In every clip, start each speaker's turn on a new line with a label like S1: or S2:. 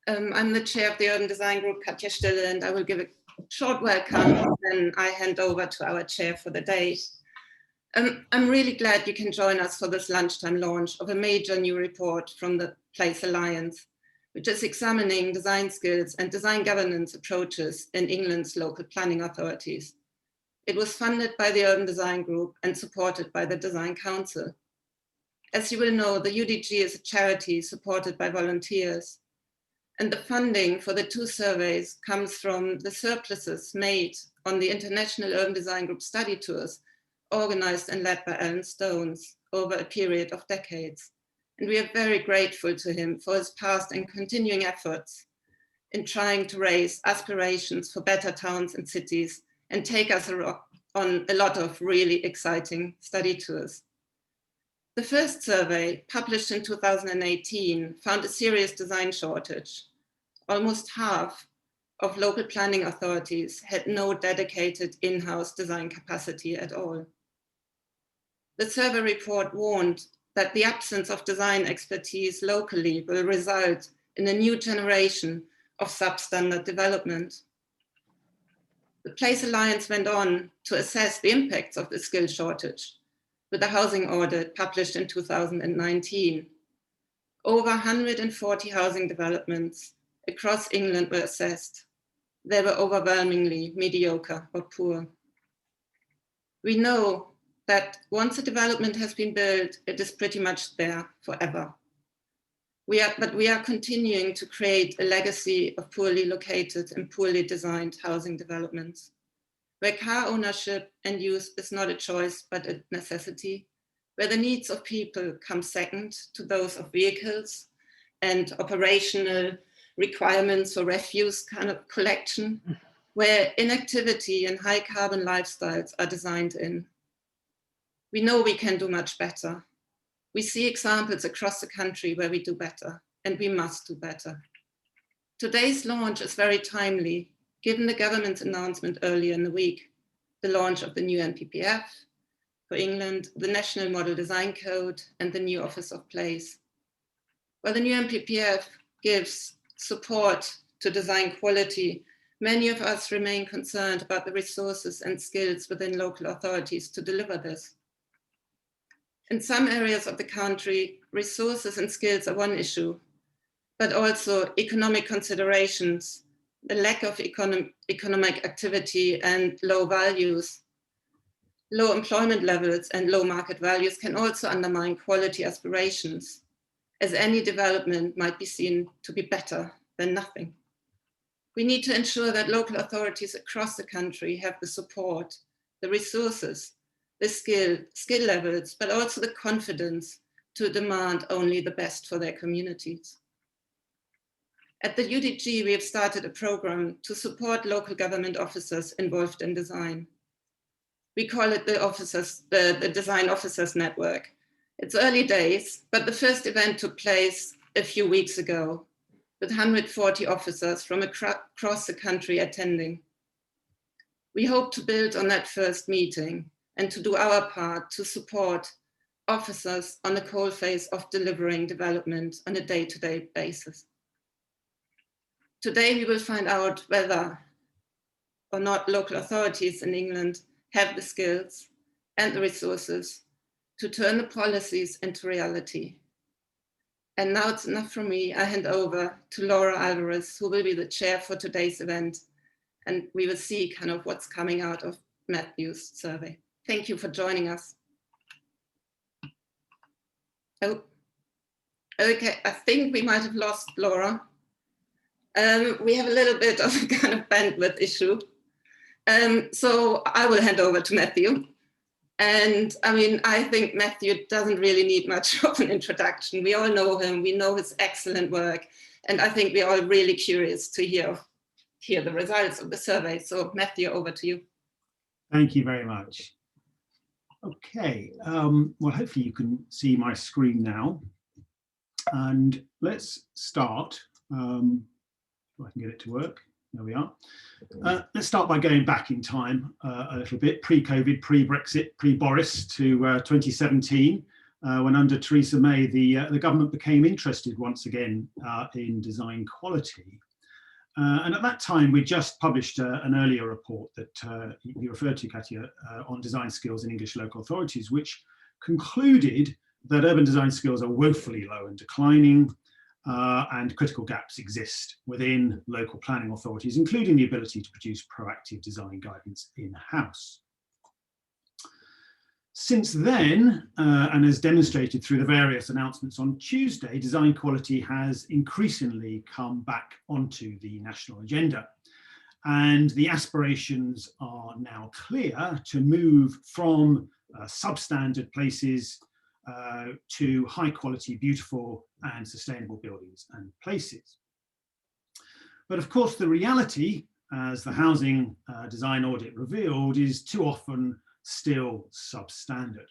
S1: I'm the chair of the urban design group, Katja Stille, and I will give a short welcome, then I hand over to our chair for the day. I'm really glad you can join us for this lunchtime launch of a major new report from the Place Alliance, which is examining design skills and design governance approaches in England's local planning authorities. It was funded by the Urban Design Group and supported by the Design Council. As you will know, the UDG is a charity supported by volunteers, and the funding for the 2 surveys comes from the surpluses made on the International Urban Design Group study tours organized and led by Alan Stones over a period of decades. And we are very grateful to him for his past and continuing efforts in trying to raise aspirations for better towns and cities and take us on a lot of really exciting study tours. The first survey, published in 2018, found a serious design shortage. Almost half of local planning authorities had no dedicated in-house design capacity at all. The survey report warned that the absence of design expertise locally will result in a new generation of substandard development. The Place Alliance went on to assess the impacts of the skill shortage with a housing audit published in 2019. Over 140 housing developments across England were assessed. They were overwhelmingly mediocre or poor. We know that once a development has been built, it is pretty much there forever. But we are continuing to create a legacy of poorly located and poorly designed housing developments, where car ownership and use is not a choice, but a necessity, where the needs of people come second to those of vehicles and operational requirements for refuse kind of collection, where inactivity and high carbon lifestyles are designed in. We know we can do much better. We see examples across the country where we do better, and we must do better. Today's launch is very timely, given the government's announcement earlier in the week, the launch of the new NPPF for England, the National Model Design Code, and the new Office of Place. While the new NPPF gives support to design quality, many of us remain concerned about the resources and skills within local authorities to deliver this. In some areas of the country, resources and skills are one issue, but also economic considerations, the lack of economic activity and low values, low employment levels and low market values can also undermine quality aspirations, as any development might be seen to be better than nothing. We need to ensure that local authorities across the country have the support, the resources, the skill levels, but also the confidence to demand only the best for their communities. At the UDG, we have started a program to support local government officers involved in design. We call it the Design Officers Network. It's early days, but the first event took place a few weeks ago, with 140 officers from across the country attending. We hope to build on that first meeting and to do our part to support officers on the coalface of delivering development on a day-to-day basis. Today, we will find out whether or not local authorities in England have the skills and the resources to turn the policies into reality. And now it's enough from me. I hand over to Laura Alvarez, who will be the chair for today's event. And we will see kind of what's coming out of Matthew's survey. Thank you for joining us. Oh, okay, I think we might have lost Laura. We have a little bit of a kind of bandwidth issue. So I will hand over to Matthew. And I mean, I think Matthew doesn't really need much of an introduction. We all know him, we know his excellent work. And I think we're all really curious to hear the results of the survey. So Matthew, over to you.
S2: Thank you very much. Okay, well, hopefully you can see my screen now. And let's start. If I can get it to work. There we are. Let's start by going back in time a little bit, pre-COVID, pre-Brexit, pre-Boris to 2017. when under Theresa May, the government became interested once again in design quality. And at that time, we just published an earlier report that you referred to, Katja, on design skills in English local authorities, which concluded that urban design skills are woefully low and declining, and critical gaps exist within local planning authorities, including the ability to produce proactive design guidance in-house. Since then, and as demonstrated through the various announcements on Tuesday, design quality has increasingly come back onto the national agenda. And the aspirations are now clear to move from substandard places to high quality, beautiful and sustainable buildings and places. But of course, the reality, as the housing design audit revealed, is too often still substandard.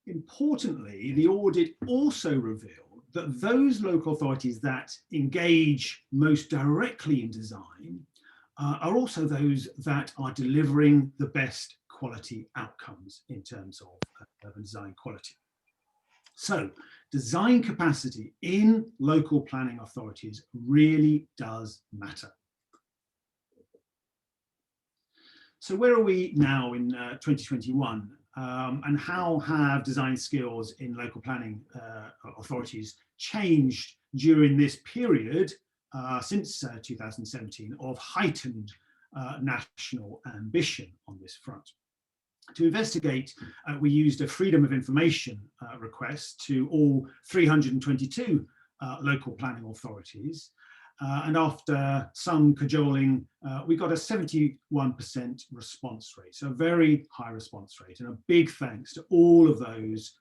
S2: Importantly, the audit also revealed that those local authorities that engage most directly in design are also those that are delivering the best quality outcomes in terms of urban design quality. So design capacity in local planning authorities really does matter. So where are we now in 2021, and how have design skills in local planning authorities changed during this period since 2017 of heightened national ambition on this front? To investigate, we used a freedom of information request to all 322 local planning authorities. And after some cajoling, we got a 71% response rate, so a very high response rate, and a big thanks to all of those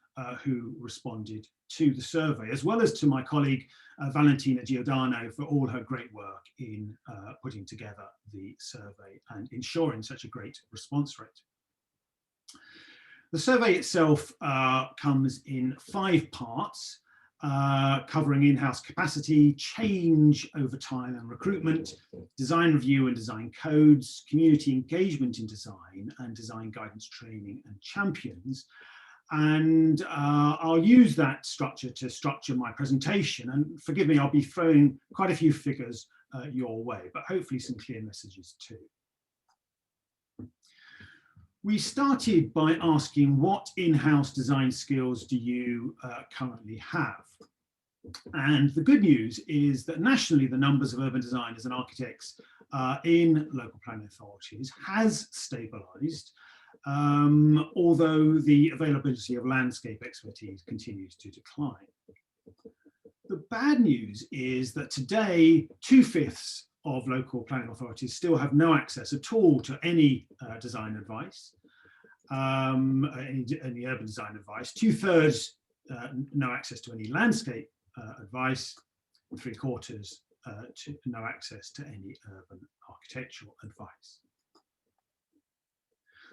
S2: who responded to the survey, as well as to my colleague Valentina Giordano for all her great work in putting together the survey and ensuring such a great response rate. The survey itself comes in 5 parts, covering in-house capacity, change over time and recruitment, design review and design codes, community engagement in design, and design guidance training and champions. And I'll use that structure to structure my presentation. And forgive me, I'll be throwing quite a few figures your way, but hopefully some clear messages too. We started by asking, what in-house design skills do you currently have? And the good news is that nationally, the numbers of urban designers and architects in local planning authorities has stabilised, although the availability of landscape expertise continues to decline. The bad news is that today, 2/5 of local planning authorities still have no access at all to any design advice, any urban design advice. 2/3 no access to any landscape advice, and 3/4 no access to any urban architectural advice.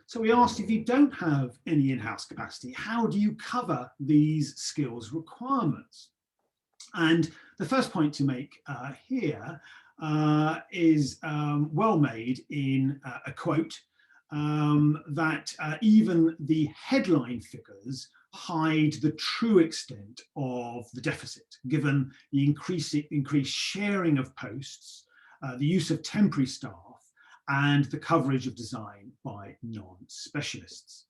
S2: So we asked, if you don't have any in-house capacity, how do you cover these skills requirements? And the first point to make here is well made in a quote that even the headline figures hide the true extent of the deficit, given the increased sharing of posts, the use of temporary staff, and the coverage of design by non-specialists.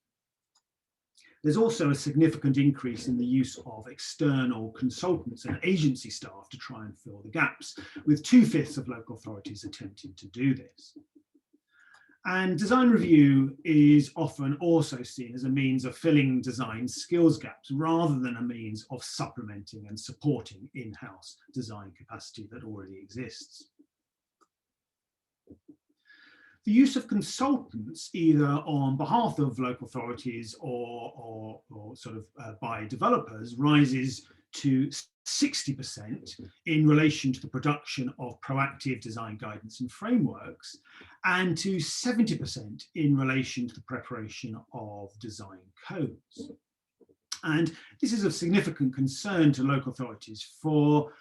S2: There's also a significant increase in the use of external consultants and agency staff to try and fill the gaps, with 2/5 of local authorities attempting to do this. And design review is often also seen as a means of filling design skills gaps rather than a means of supplementing and supporting in-house design capacity that already exists. The use of consultants, either on behalf of local authorities or sort of by developers, rises to 60% in relation to the production of proactive design guidance and frameworks, and to 70% in relation to the preparation of design codes. And this is of significant concern to local authorities, for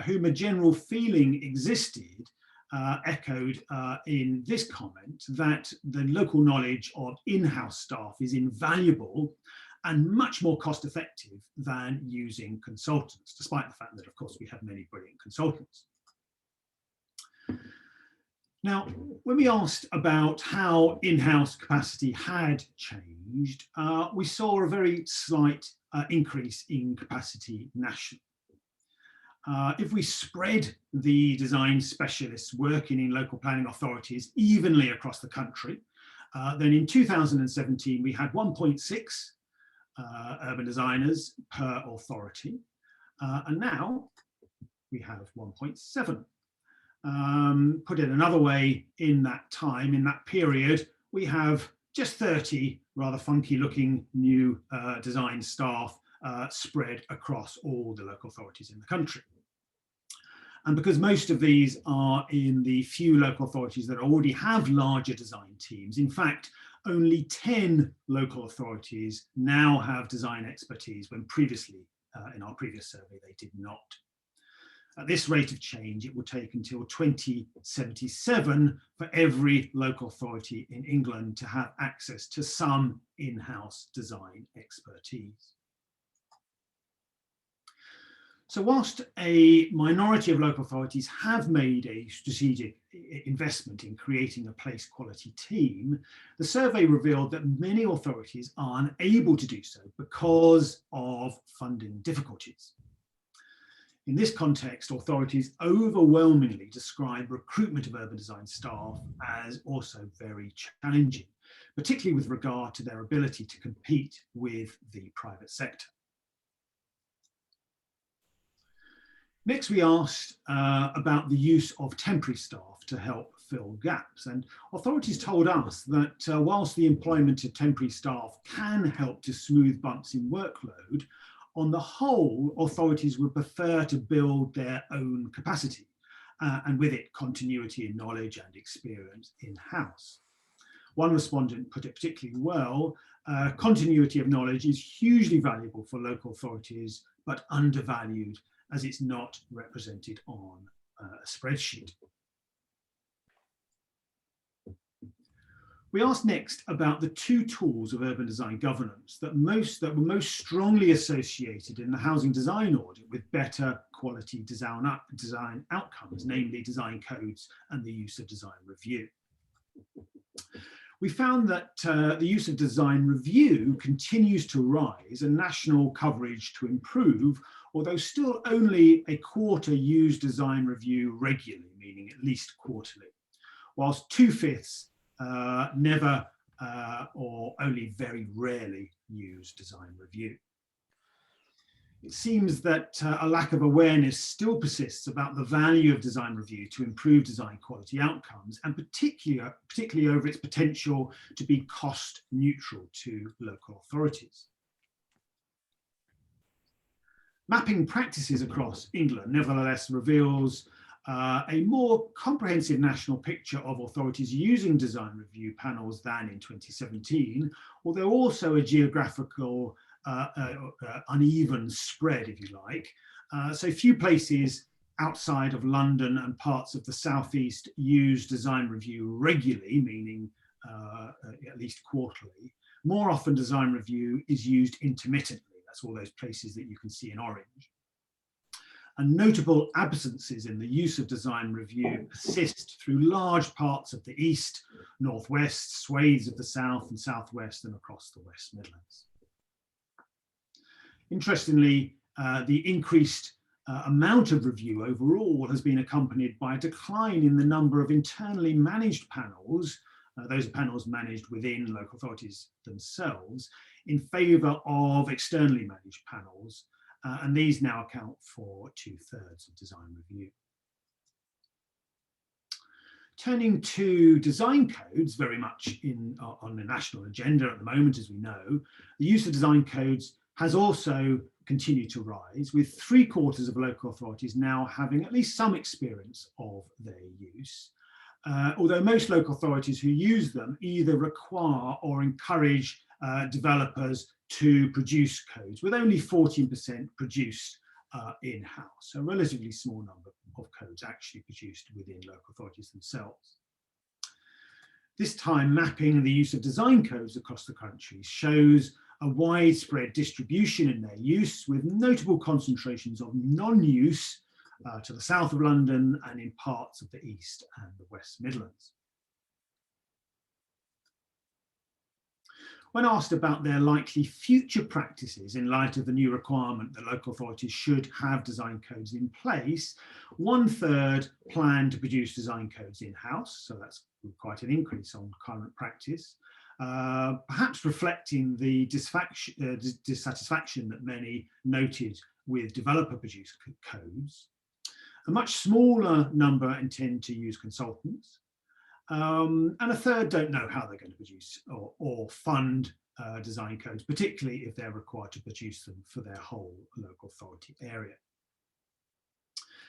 S2: whom a general feeling existed, echoed in this comment, that the local knowledge of in-house staff is invaluable, and much more cost effective than using consultants, despite the fact that, of course, we have many brilliant consultants. Now, when we asked about how in-house capacity had changed, we saw a very slight increase in capacity nationally. If we spread the design specialists working in local planning authorities evenly across the country, then in 2017 we had 1.6 urban designers per authority, and now we have 1.7. Put it another way, in that time, in that period, we have just 30 rather funky looking new design staff spread across all the local authorities in the country. And because most of these are in the few local authorities that already have larger design teams, in fact, only 10 local authorities now have design expertise when previously, in our previous survey, they did not. At this rate of change, it will take until 2077 for every local authority in England to have access to some in-house design expertise. So whilst a minority of local authorities have made a strategic investment in creating a place quality team, the survey revealed that many authorities are unable to do so because of funding difficulties. In this context, authorities overwhelmingly describe recruitment of urban design staff as also very challenging, particularly with regard to their ability to compete with the private sector. Next, we asked about the use of temporary staff to help fill gaps, and authorities told us that whilst the employment of temporary staff can help to smooth bumps in workload, on the whole, authorities would prefer to build their own capacity, and with it, continuity in knowledge and experience in-house. One respondent put it particularly well: continuity of knowledge is hugely valuable for local authorities, but undervalued as it's not represented on a spreadsheet. We asked next about the two tools of urban design governance that were most strongly associated in the housing design audit with better quality design outcomes, namely design codes and the use of design review. We found that the use of design review continues to rise and national coverage to improve, although still only a quarter use design review regularly, meaning at least quarterly, whilst 2/5 never or only very rarely use design review. It seems that a lack of awareness still persists about the value of design review to improve design quality outcomes, and particularly over its potential to be cost neutral to local authorities. Mapping practices across England nevertheless reveals a more comprehensive national picture of authorities using design review panels than in 2017, although also a geographical uneven spread, if you like. So few places outside of London and parts of the southeast use design review regularly, meaning at least quarterly. More often design review is used intermittently. That's all those places that you can see in orange. And notable absences in the use of design review persist through large parts of the east, northwest, swathes of the south and southwest, and across the West Midlands. Interestingly, the increased amount of review overall has been accompanied by a decline in the number of internally managed panels, those panels managed within local authorities themselves, in favour of externally managed panels, and these now account for 2/3 of design review. Turning to design codes, very much on the national agenda at the moment, as we know, the use of design codes has also continued to rise, with 3/4 of local authorities now having at least some experience of their use. Although most local authorities who use them either require or encourage developers to produce codes, with only 14% produced in-house, a relatively small number of codes actually produced within local authorities themselves. This time, mapping the use of design codes across the country shows a widespread distribution in their use, with notable concentrations of non-use to the south of London and in parts of the East and the West Midlands. When asked about their likely future practices in light of the new requirement that local authorities should have design codes in place, 1/3 plan to produce design codes in-house, so that's quite an increase on current practice, perhaps reflecting the dissatisfaction that many noted with developer-produced codes. A much smaller number intend to use consultants. And 1/3 don't know how they're going to produce or fund design codes, particularly if they're required to produce them for their whole local authority area.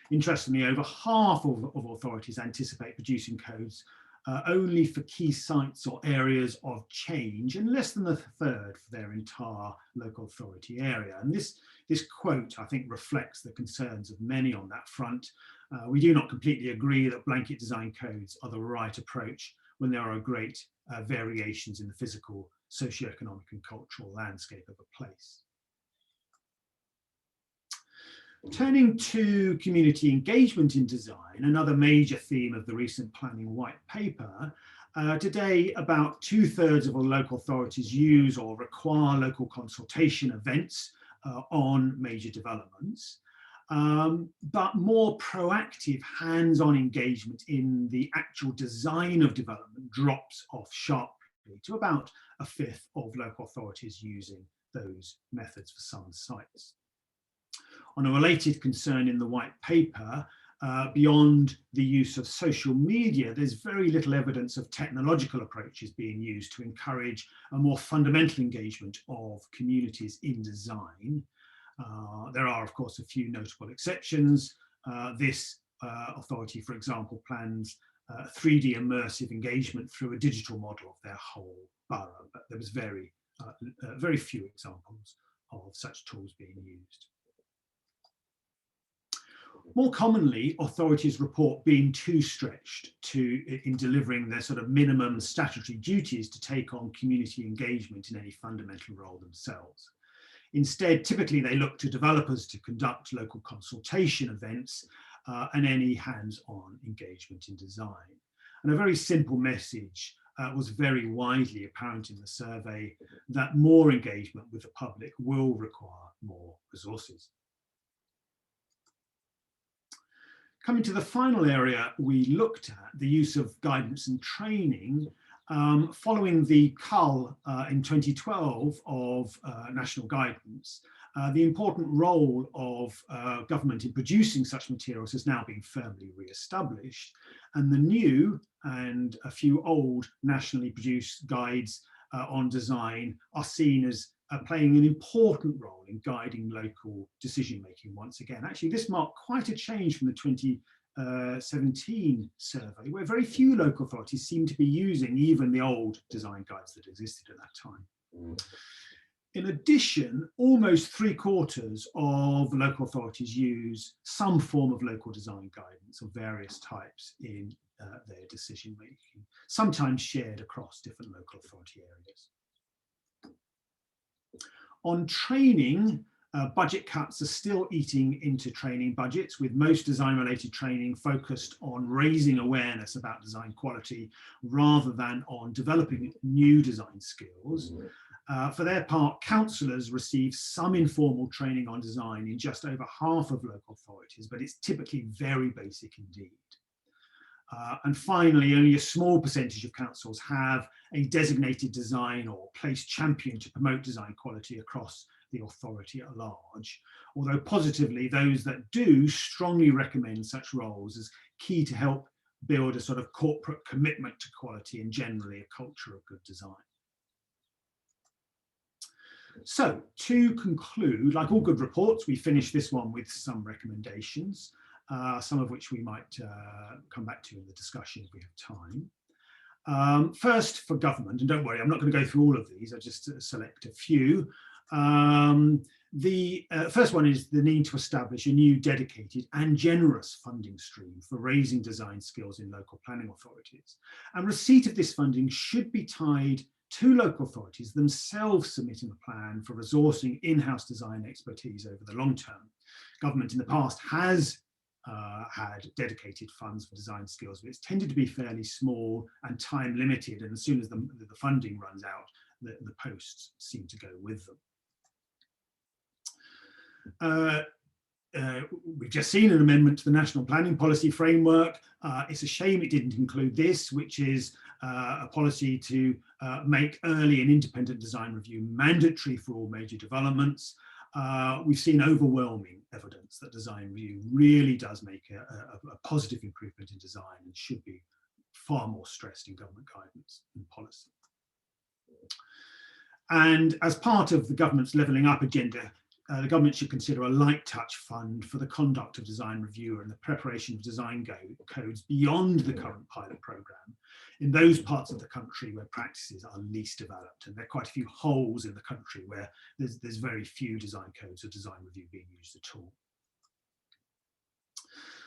S2: Interestingly, over half of authorities anticipate producing codes only for key sites or areas of change, and less than 1/3 for their entire local authority area. And this quote, I think, reflects the concerns of many on that front. We do not completely agree that blanket design codes are the right approach when there are great variations in the physical, socioeconomic and cultural landscape of a place. Turning to community engagement in design, another major theme of the recent planning white paper, today about 2/3 of all local authorities use or require local consultation events on major developments. But more proactive hands-on engagement in the actual design of development drops off sharply to about 1/5 of local authorities using those methods for some sites. On a related concern in the white paper, beyond the use of social media, there's very little evidence of technological approaches being used to encourage a more fundamental engagement of communities in design. There are, of course, a few notable exceptions. This authority, for example, plans 3D immersive engagement through a digital model of their whole borough, but there was very few examples of such tools being used. More commonly, authorities report being too stretched in delivering their sort of minimum statutory duties to take on community engagement in any fundamental role themselves. Instead, typically they look to developers to conduct local consultation events and any hands-on engagement in design. And a very simple message was very widely apparent in the survey, that more engagement with the public will require more resources. Coming to the final area we looked at, the use of guidance and training, following the cull in 2012 of national guidance, the important role of government in producing such materials has now been firmly re-established, and the new and a few old nationally produced guides on design are seen as playing an important role in guiding local decision-making once again. Actually, this marked quite a change from the 2017 survey, where very few local authorities seem to be using even the old design guides that existed at that time. In addition, almost 3/4 of local authorities use some form of local design guidance of various types in their decision-making, sometimes shared across different local authority areas. On training, budget cuts are still eating into training budgets, with most design-related training focused on raising awareness about design quality rather than on developing new design skills. For their part, councillors receive some informal training on design in just over half of local authorities, but it's typically very basic indeed. And finally, only a small percentage of councils have a designated design or place champion to promote design quality across the authority at large, although positively those that do strongly recommend such roles as key to help build a sort of corporate commitment to quality and generally a culture of good design. So to conclude, like all good reports, we finish this one with some recommendations, some of which we might come back to in the discussion if we have time. First, for government, and don't worry, I'm not going to go through all of these, I just select a few. The first one is the need to establish a new dedicated and generous funding stream for raising design skills in local planning authorities. And receipt of this funding should be tied to local authorities themselves submitting a plan for resourcing in-house design expertise over the long term. Government in the past has had dedicated funds for design skills, but it's tended to be fairly small and time limited, and as soon as the funding runs out, the posts seem to go with them. We've just seen an amendment to the National Planning Policy Framework. It's a shame it didn't include this, which is a policy to make early and independent design review mandatory for all major developments. We've seen overwhelming evidence that design review really does make a positive improvement in design and should be far more stressed in government guidance and policy. And as part of the government's levelling up agenda, the government should consider a light touch fund for the conduct of design review and the preparation of design codes beyond the current pilot programme in those parts of the country where practices are least developed. And there are quite a few holes in the country where there's very few design codes or design review being used at all.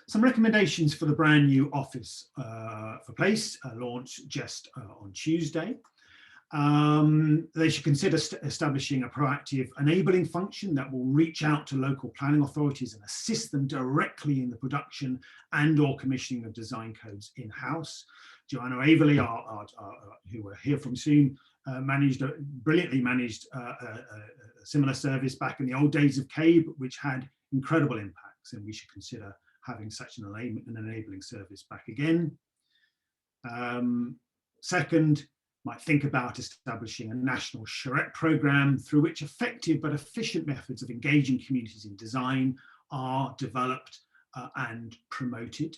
S2: Some recommendations for the brand new Office for Place launched just on Tuesday. They should consider establishing a proactive enabling function that will reach out to local planning authorities and assist them directly in the production and/or commissioning of design codes in-house. Joanna Averley, who we'll hear from soon, brilliantly managed a similar service back in the old days of CABE, which had incredible impacts, and we should consider having such an enabling service back again. Second, might think about establishing a national charrette programme through which effective but efficient methods of engaging communities in design are developed and promoted.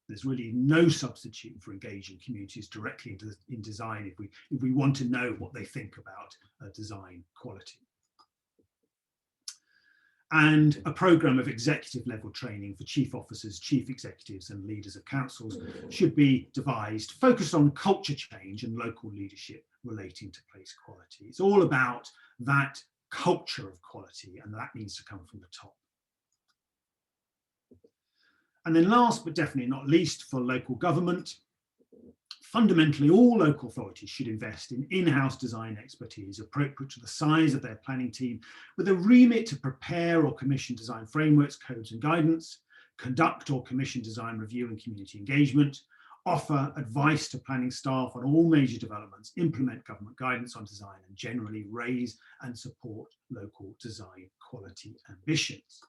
S2: There's really no substitute for engaging communities directly in design if we want to know what they think about design quality. And a programme of executive level training for chief officers, chief executives and leaders of councils should be devised, focused on culture change and local leadership relating to place quality. It's all about that culture of quality, and that needs to come from the top. And then last but definitely not least, for local government, fundamentally all local authorities should invest in in-house design expertise appropriate to the size of their planning team, with a remit to prepare or commission design frameworks, codes and guidance, conduct or commission design review and community engagement, offer advice to planning staff on all major developments, implement government guidance on design, and generally raise and support local design quality ambitions.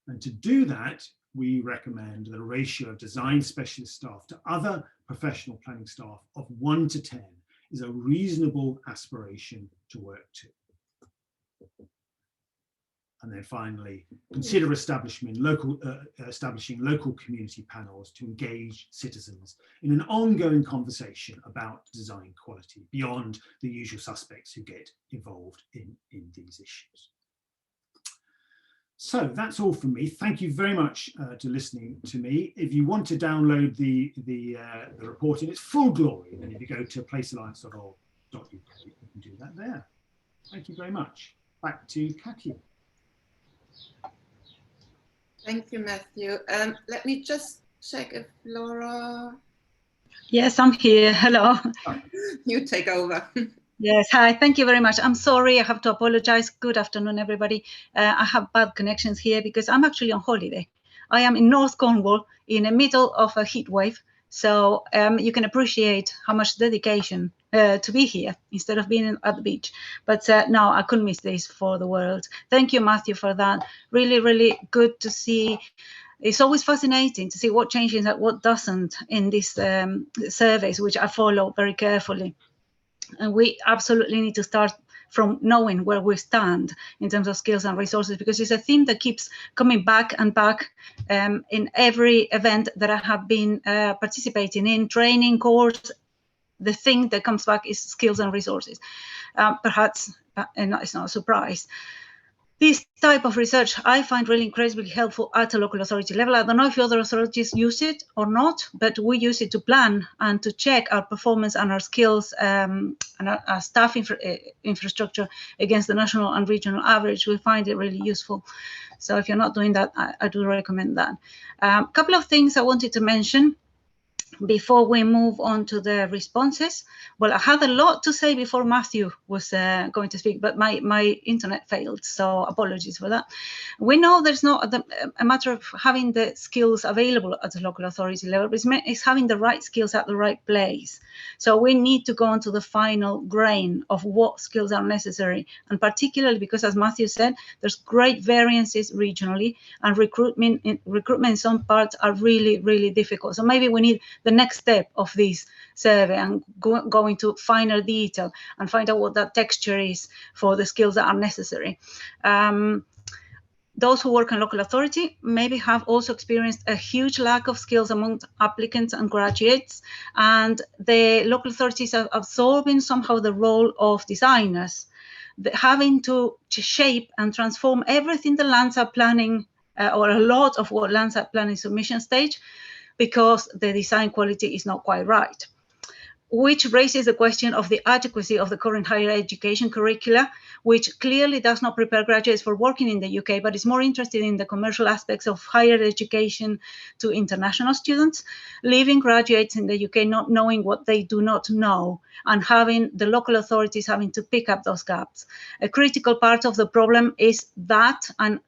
S2: And to do that, we recommend that a ratio of design specialist staff to other professional planning staff of 1 to 10 is a reasonable aspiration to work to. And then finally, consider establishing local community panels to engage citizens in an ongoing conversation about design quality beyond the usual suspects who get involved in these issues. So that's all from me. Thank you very much to listening to me. If you want to download the report in its full glory, then if you go to placealliance.org.uk, you can do that there. Thank you very much. Back to Katja.
S1: Thank you, Matthew. Let me just check if Laura...
S3: Yes, I'm here. Hello.
S1: You take over.
S3: Yes, hi, thank you very much. I'm sorry, I have to apologize. Good afternoon, everybody. I have bad connections here because I'm actually on holiday. I am in North Cornwall in the middle of a heat wave. So you can appreciate how much dedication to be here instead of being at the beach. But no, I couldn't miss this for the world. Thank you, Matthew, for that. Really, really good to see. It's always fascinating to see what changes and what doesn't in these surveys, which I follow very carefully. And we absolutely need to start from knowing where we stand in terms of skills and resources, because it's a theme that keeps coming back and back in every event that I have been participating in, training, course. The thing that comes back is skills and resources. Perhaps it's not a surprise. This type of research I find really incredibly helpful at a local authority level. I don't know if other authorities use it or not, but we use it to plan and to check our performance and our skills and our staff infrastructure against the national and regional average. We find it really useful. So if you're not doing that, I do recommend that. A couple of things I wanted to mention. before we move on to the responses, well, I had a lot to say before Matthew was going to speak, but my internet failed, so apologies for that. We know there's not a matter of having the skills available at the local authority level, but it's having the right skills at the right place. So we need to go on to the final grain of what skills are necessary, and particularly because, as Matthew said, there's great variances regionally, and recruitment in some parts are really, really difficult. So maybe we need the next step of this survey and go into finer detail and find out what that texture is for the skills that are necessary. Those who work in local authority maybe have also experienced a huge lack of skills among applicants and graduates, and the local authorities are absorbing somehow the role of designers, having to shape and transform everything the landscape planning or a lot of what landscape planning submission stage, because the design quality is not quite right, which raises the question of the adequacy of the current higher education curricula, which clearly does not prepare graduates for working in the UK, but is more interested in the commercial aspects of higher education to international students, leaving graduates in the UK not knowing what they do not know, and having the local authorities having to pick up those gaps. A critical part of the problem is that, and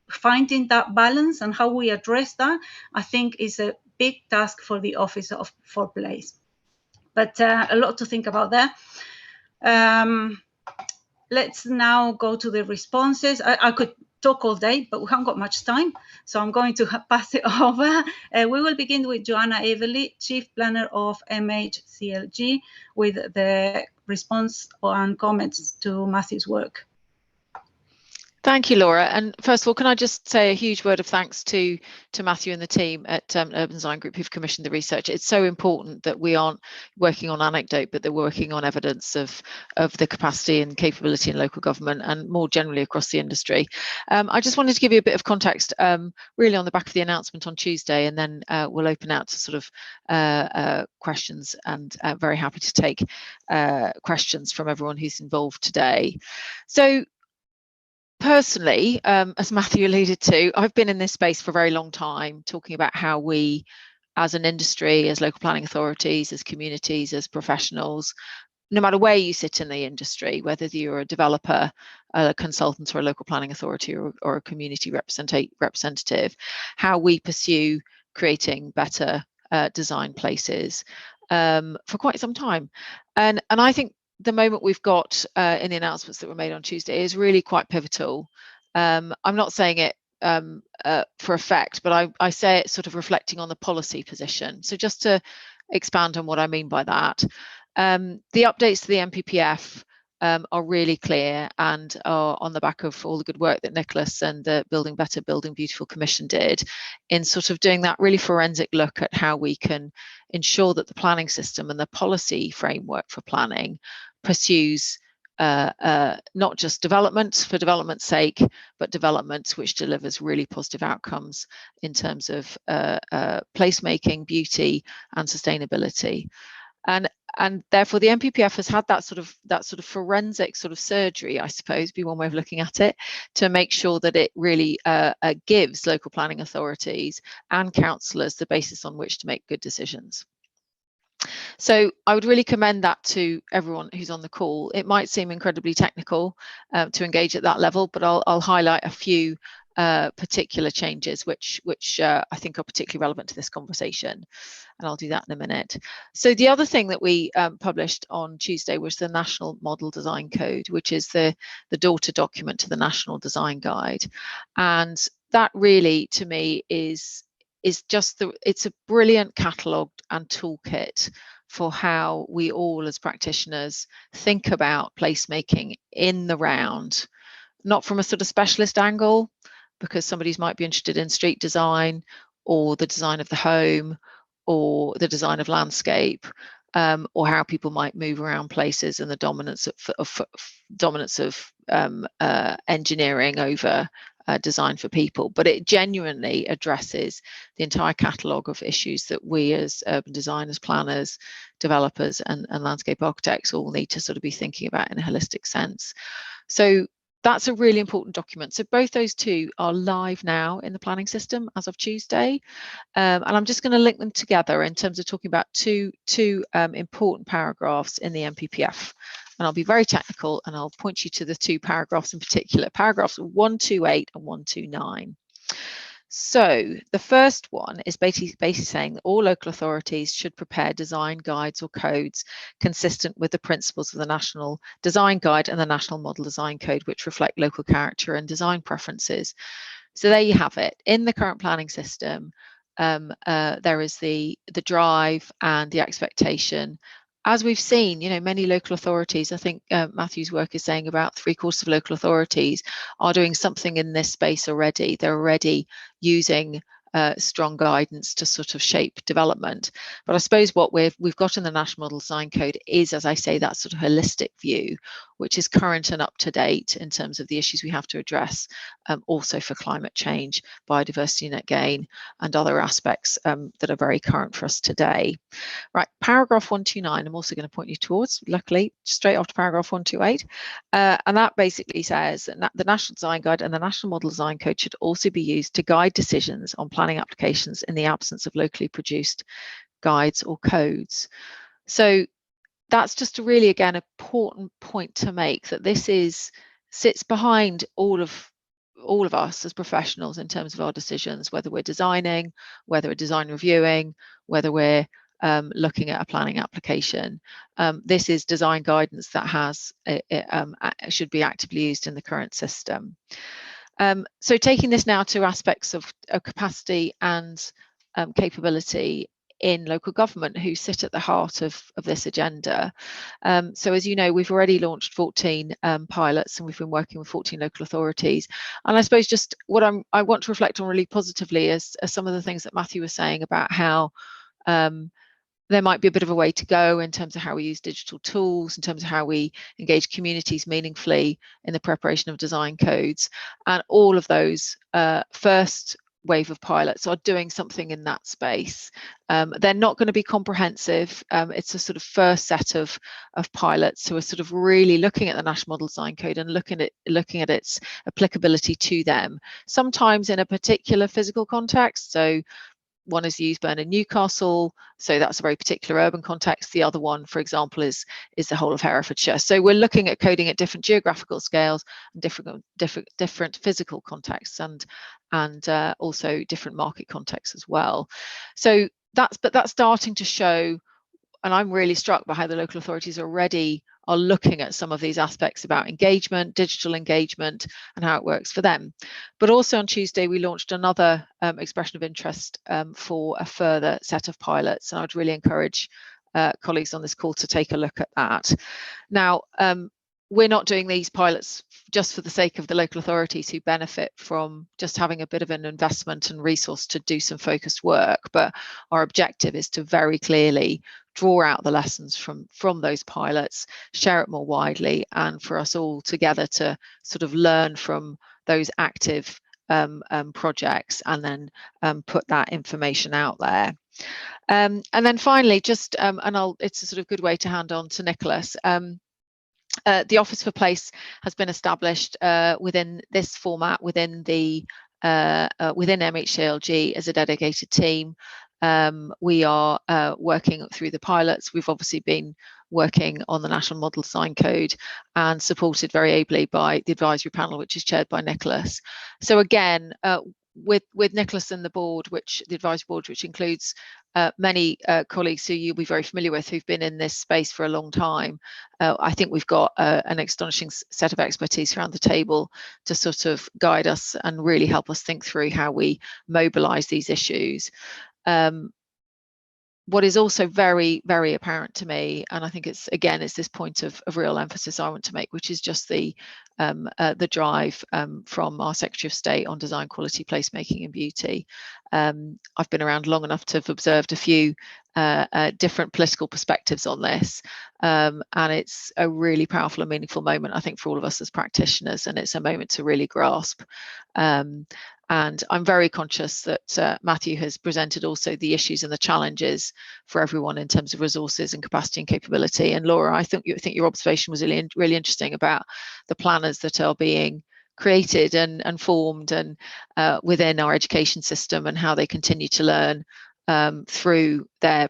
S3: finding that balance and how we address that, I think, is a big task for the Office for Place. But a lot to think about there. Let's now go to the responses. I could talk all day, but we haven't got much time, so I'm going to pass it over. We will begin with Joanna Averley, Chief Planner of MHCLG, with the response and comments to Matthew's work.
S4: Thank you, Laura. And first of all, can I just say a huge word of thanks to Matthew and the team at Urban Design Group who've commissioned the research. It's so important that we aren't working on anecdote, but that we're working on evidence of the capacity and capability in local government and more generally across the industry. I just wanted to give you a bit of context, really on the back of the announcement on Tuesday, and then we'll open out to sort of questions, and very happy to take questions from everyone who's involved today. So, personally, as Matthew alluded to, I've been in this space for a very long time, talking about how we, as an industry, as local planning authorities, as communities, as professionals, no matter where you sit in the industry, whether you're a developer, a consultant, or a local planning authority, or a community representative, how we pursue creating better design places for quite some time. And I think the moment we've got in the announcements that were made on Tuesday is really quite pivotal. I'm not saying it for effect, but I say it sort of reflecting on the policy position. So just to expand on what I mean by that, the updates to the MPPF are really clear and are on the back of all the good work that Nicholas and the Building Better, Building Beautiful Commission did in sort of doing that really forensic look at how we can ensure that the planning system and the policy framework for planning pursues not just development for development's sake, but development which delivers really positive outcomes in terms of placemaking, beauty, and sustainability. And therefore the MPPF has had that sort of forensic sort of surgery, I suppose, be one way of looking at it, to make sure that it really gives local planning authorities and councillors the basis on which to make good decisions. So I would really commend that to everyone who's on the call. It might seem incredibly technical to engage at that level, but I'll highlight a few particular changes which I think are particularly relevant to this conversation, and I'll do that in a minute. So the other thing that we published on Tuesday was the National Model Design Code, which is the daughter document to the National Design Guide, and that really, to me, is just it's a brilliant catalogue and toolkit for how we all as practitioners think about placemaking in the round, not from a sort of specialist angle, because somebody might be interested in street design or the design of the home or the design of landscape, or how people might move around places and the dominance of engineering over design for people. But it genuinely addresses the entire catalogue of issues that we as urban designers, planners, developers and landscape architects all need to sort of be thinking about in a holistic sense. So that's a really important document. So both those two are live now in the planning system as of Tuesday. And I'm just going to link them together in terms of talking about two important paragraphs in the NPPF. And I'll be very technical and I'll point you to the two paragraphs in particular, paragraphs 128 and 129. So the first one is basically saying that all local authorities should prepare design guides or codes consistent with the principles of the National Design Guide and the National Model Design Code, which reflect local character and design preferences. So there you have it. In the current planning system, there is the drive and the expectation. As we've seen, many local authorities, I think Matthew's work is saying about 3/4 of local authorities are doing something in this space already. They're already using strong guidance to sort of shape development. But I suppose what we've got in the National Model Design Code is, as I say, that sort of holistic view, which is current and up to date in terms of the issues we have to address, also for climate change, biodiversity net gain, and other aspects that are very current for us today. Right, paragraph 129, I'm also going to point you towards, luckily, straight after paragraph 128. And that basically says that the National Design Guide and the National Model Design Code should also be used to guide decisions on planning applications in the absence of locally produced guides or codes. So that's just a really, again, important point to make, that this sits behind all of us as professionals in terms of our decisions, whether we're designing, whether we're design reviewing, whether we're looking at a planning application. This is design guidance that should be actively used in the current system. So taking this now to aspects of capacity and capability in local government, who sit at the heart of this agenda. So as you know, we've already launched 14 pilots, and we've been working with 14 local authorities. And I suppose just what I want to reflect on really positively is some of the things that Matthew was saying about how there might be a bit of a way to go in terms of how we use digital tools, in terms of how we engage communities meaningfully in the preparation of design codes. And all of those first wave of pilots are doing something in that space. They're not going to be comprehensive. It's a sort of first set of pilots who are sort of really looking at the National Model Design Code and looking at its applicability to them, sometimes in a particular physical context. So one is the Eusburn and Newcastle, so that's a very particular urban context. The other one, for example, is the whole of Herefordshire. So we're looking at coding at different geographical scales and different physical contexts, and also different market contexts as well. So that's starting to show, and I'm really struck by how the local authorities already are looking at some of these aspects about engagement, digital engagement, and how it works for them. But also on Tuesday, we launched another expression of interest for a further set of pilots. And I'd really encourage colleagues on this call to take a look at that. Now, we're not doing these pilots just for the sake of the local authorities who benefit from just having a bit of an investment and resource to do some focused work, but our objective is to very clearly draw out the lessons from those pilots, share it more widely, and for us all together to sort of learn from those active projects, and then put that information out there. And then finally, just it's a sort of good way to hand on to Nicholas. The Office for Place has been established within this format, within MHCLG as a dedicated team. We are working through the pilots. We've obviously been working on the National Model Design Code and supported very ably by the advisory panel, which is chaired by Nicholas. So again, with Nicholas and the board, the advisory board, which includes many colleagues who you'll be very familiar with, who've been in this space for a long time, I think we've got an astonishing set of expertise around the table to sort of guide us and really help us think through how we mobilise these issues. What is also very, very apparent to me, and I think it's this point of real emphasis I want to make, which is just the drive from our Secretary of State on design, quality, placemaking and beauty. I've been around long enough to have observed a few different political perspectives on this, and it's a really powerful and meaningful moment, I think, for all of us as practitioners, and it's a moment to really grasp. And I'm very conscious that Matthew has presented also the issues and the challenges for everyone in terms of resources and capacity and capability. And Laura, I think your observation was really interesting about the planners that are being created and formed and within our education system, and how they continue to learn through their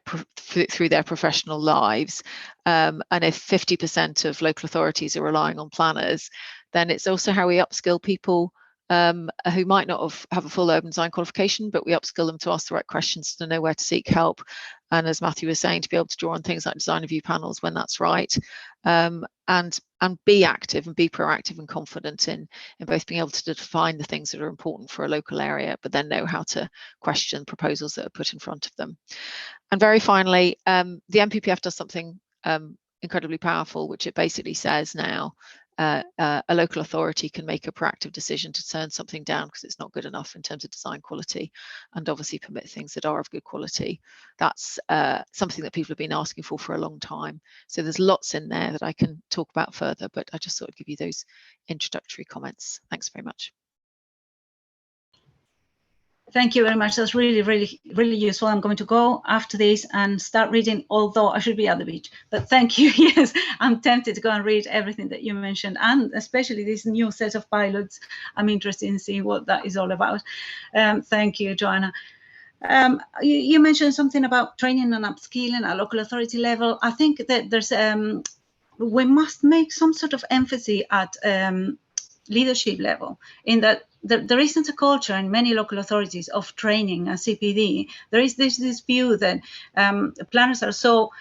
S4: professional lives. And if 50% of local authorities are relying on planners, then it's also how we upskill people who might not have a full urban design qualification, but we upskill them to ask the right questions, to know where to seek help. And as Matthew was saying, to be able to draw on things like design review panels when that's right, and be active and be proactive and confident in both being able to define the things that are important for a local area, but then know how to question proposals that are put in front of them. And very finally, the NPPF does something incredibly powerful, which it basically says now, a local authority can make a proactive decision to turn something down because it's not good enough in terms of design quality, and obviously permit things that are of good quality. That's something that people have been asking for a long time. So there's lots in there that I can talk about further, but I just thought I'd give you those introductory comments. Thanks very much.
S3: Thank you very much. That's really useful. I'm going to go after this and start reading, although I should be at the beach. But thank you. Yes, I'm tempted to go and read everything that you mentioned, and especially this new set of pilots. I'm interested in seeing what that is all about. Thank you, Joanna. You mentioned something about training and upskilling at local authority level. I think that there's we must make some sort of emphasis at leadership level, in that there isn't a culture in many local authorities of training a CPD. There is this view that planners are so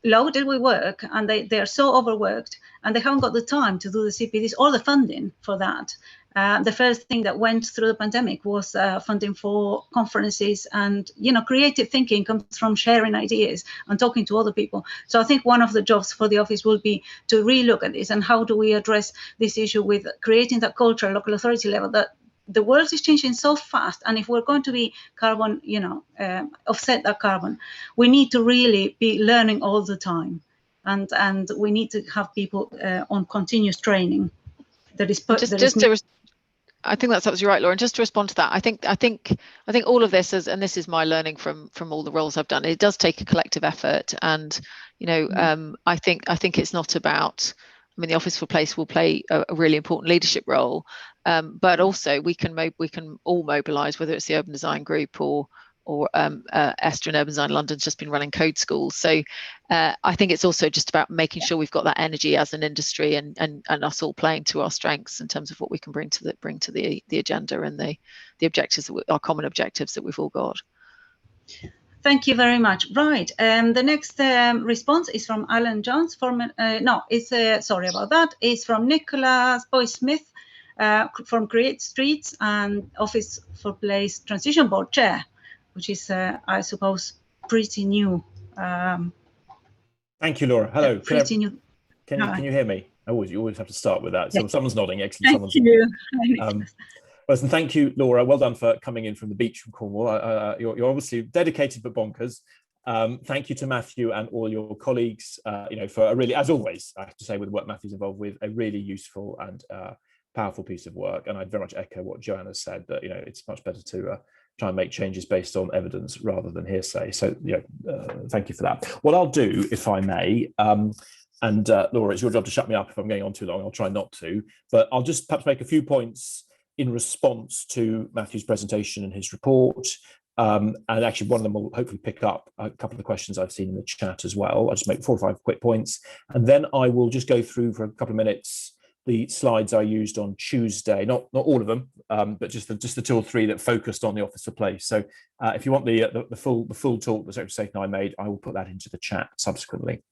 S3: loaded with work, and they are so overworked, and they haven't got the time to do the CPDs or the funding for that. The first thing that went through the pandemic was funding for conferences, and creative thinking comes from sharing ideas and talking to other people. So I think one of the jobs for the office will be to relook at this, and how do we address this issue with creating that culture at local authority level, that the world is changing so fast, and if we're going to be carbon, offset that carbon, we need to really be learning all the time, and we need to have people on continuous training.
S4: I think that's absolutely right, Laura. And just to respond to that, I think all of this is, and this is my learning from all the roles I've done, it does take a collective effort. And I think it's not about, the Office for Place will play a really important leadership role, but also we can all mobilise, whether it's the Urban Design Group or Esther and Urban Design London's just been running code schools. So I think it's also just about making sure we've got that energy as an industry, and us all playing to our strengths in terms of what we can bring to the agenda and the objectives, our common objectives that we've all got.
S3: Thank you very much. Right, the next response is from Alan Jones. Sorry about that. It's from Nicholas Boy-Smith from Create Streets and Office for Place Transition Board Chair, which is, I suppose, pretty new.
S5: Thank you, Laura. Hello.
S3: Pretty new.
S5: Can you hear me? You always have to start with that. So someone's nodding. Excellent.
S3: Thank you.
S5: Listen, thank you, Laura. Well done for coming in from the beach from Cornwall. You're obviously dedicated but bonkers. Thank you to Matthew and all your colleagues, for a really, as always, I have to say, with what Matthew's involved with, a really useful and powerful piece of work. And I'd very much echo what Joanna said, that it's much better to try and make changes based on evidence rather than hearsay. So thank you for that. What I'll do, if I may, and Laura, it's your job to shut me up if I'm going on too long. I'll try not to, but I'll just perhaps make a few points in response to Matthew's presentation and his report. And actually one of them will hopefully pick up a couple of the questions I've seen in the chat as well. I'll just make 4 or 5 quick points, and then I will just go through for a couple of minutes the slides I used on Tuesday, not all of them, but just the 2 or 3 that focused on the Office for Place. So if you want the full talk that Secretary of State and I made, I will put that into the chat subsequently.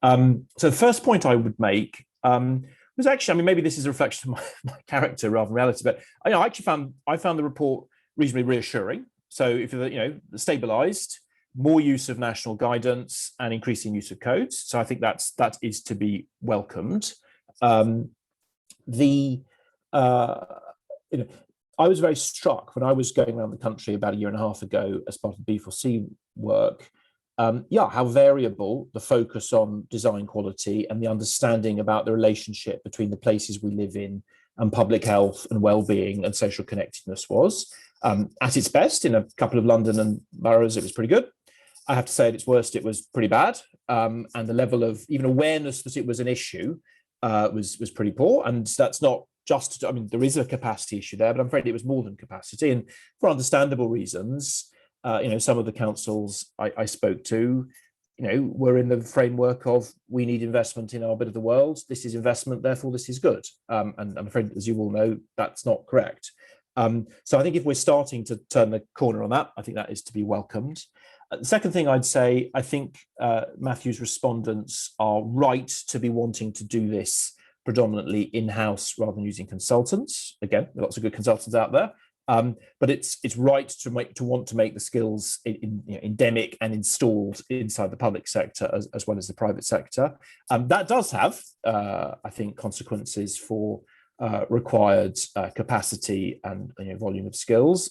S5: So the first point I would make was actually, maybe this is a reflection of my character rather than reality, but I actually found the report reasonably reassuring. So if you're stabilised, more use of national guidance and increasing use of codes. So I think that is to be welcomed. I was very struck when I was going around the country about 1.5 years ago as part of the B4C work, how variable the focus on design quality and the understanding about the relationship between the places we live in and public health and well-being and social connectedness was. At its best, in a couple of London and boroughs, it was pretty good. I have to say at its worst, it was pretty bad. And the level of even awareness that it was an issue was pretty poor. And that's not just, I mean, there is a capacity issue there, but I'm afraid it was more than capacity. And for understandable reasons, some of the councils I spoke to, were in the framework of, we need investment in our bit of the world. This is investment, therefore this is good. And I'm afraid, as you all know, that's not correct. So I think if we're starting to turn the corner on that, I think that is to be welcomed. The second thing I'd say, I think Matthew's respondents are right to be wanting to do this predominantly in-house rather than using consultants. Again, there are lots of good consultants out there, but it's right to want to make the skills endemic and installed inside the public sector as well as the private sector. That does have, I think, consequences for required capacity and volume of skills.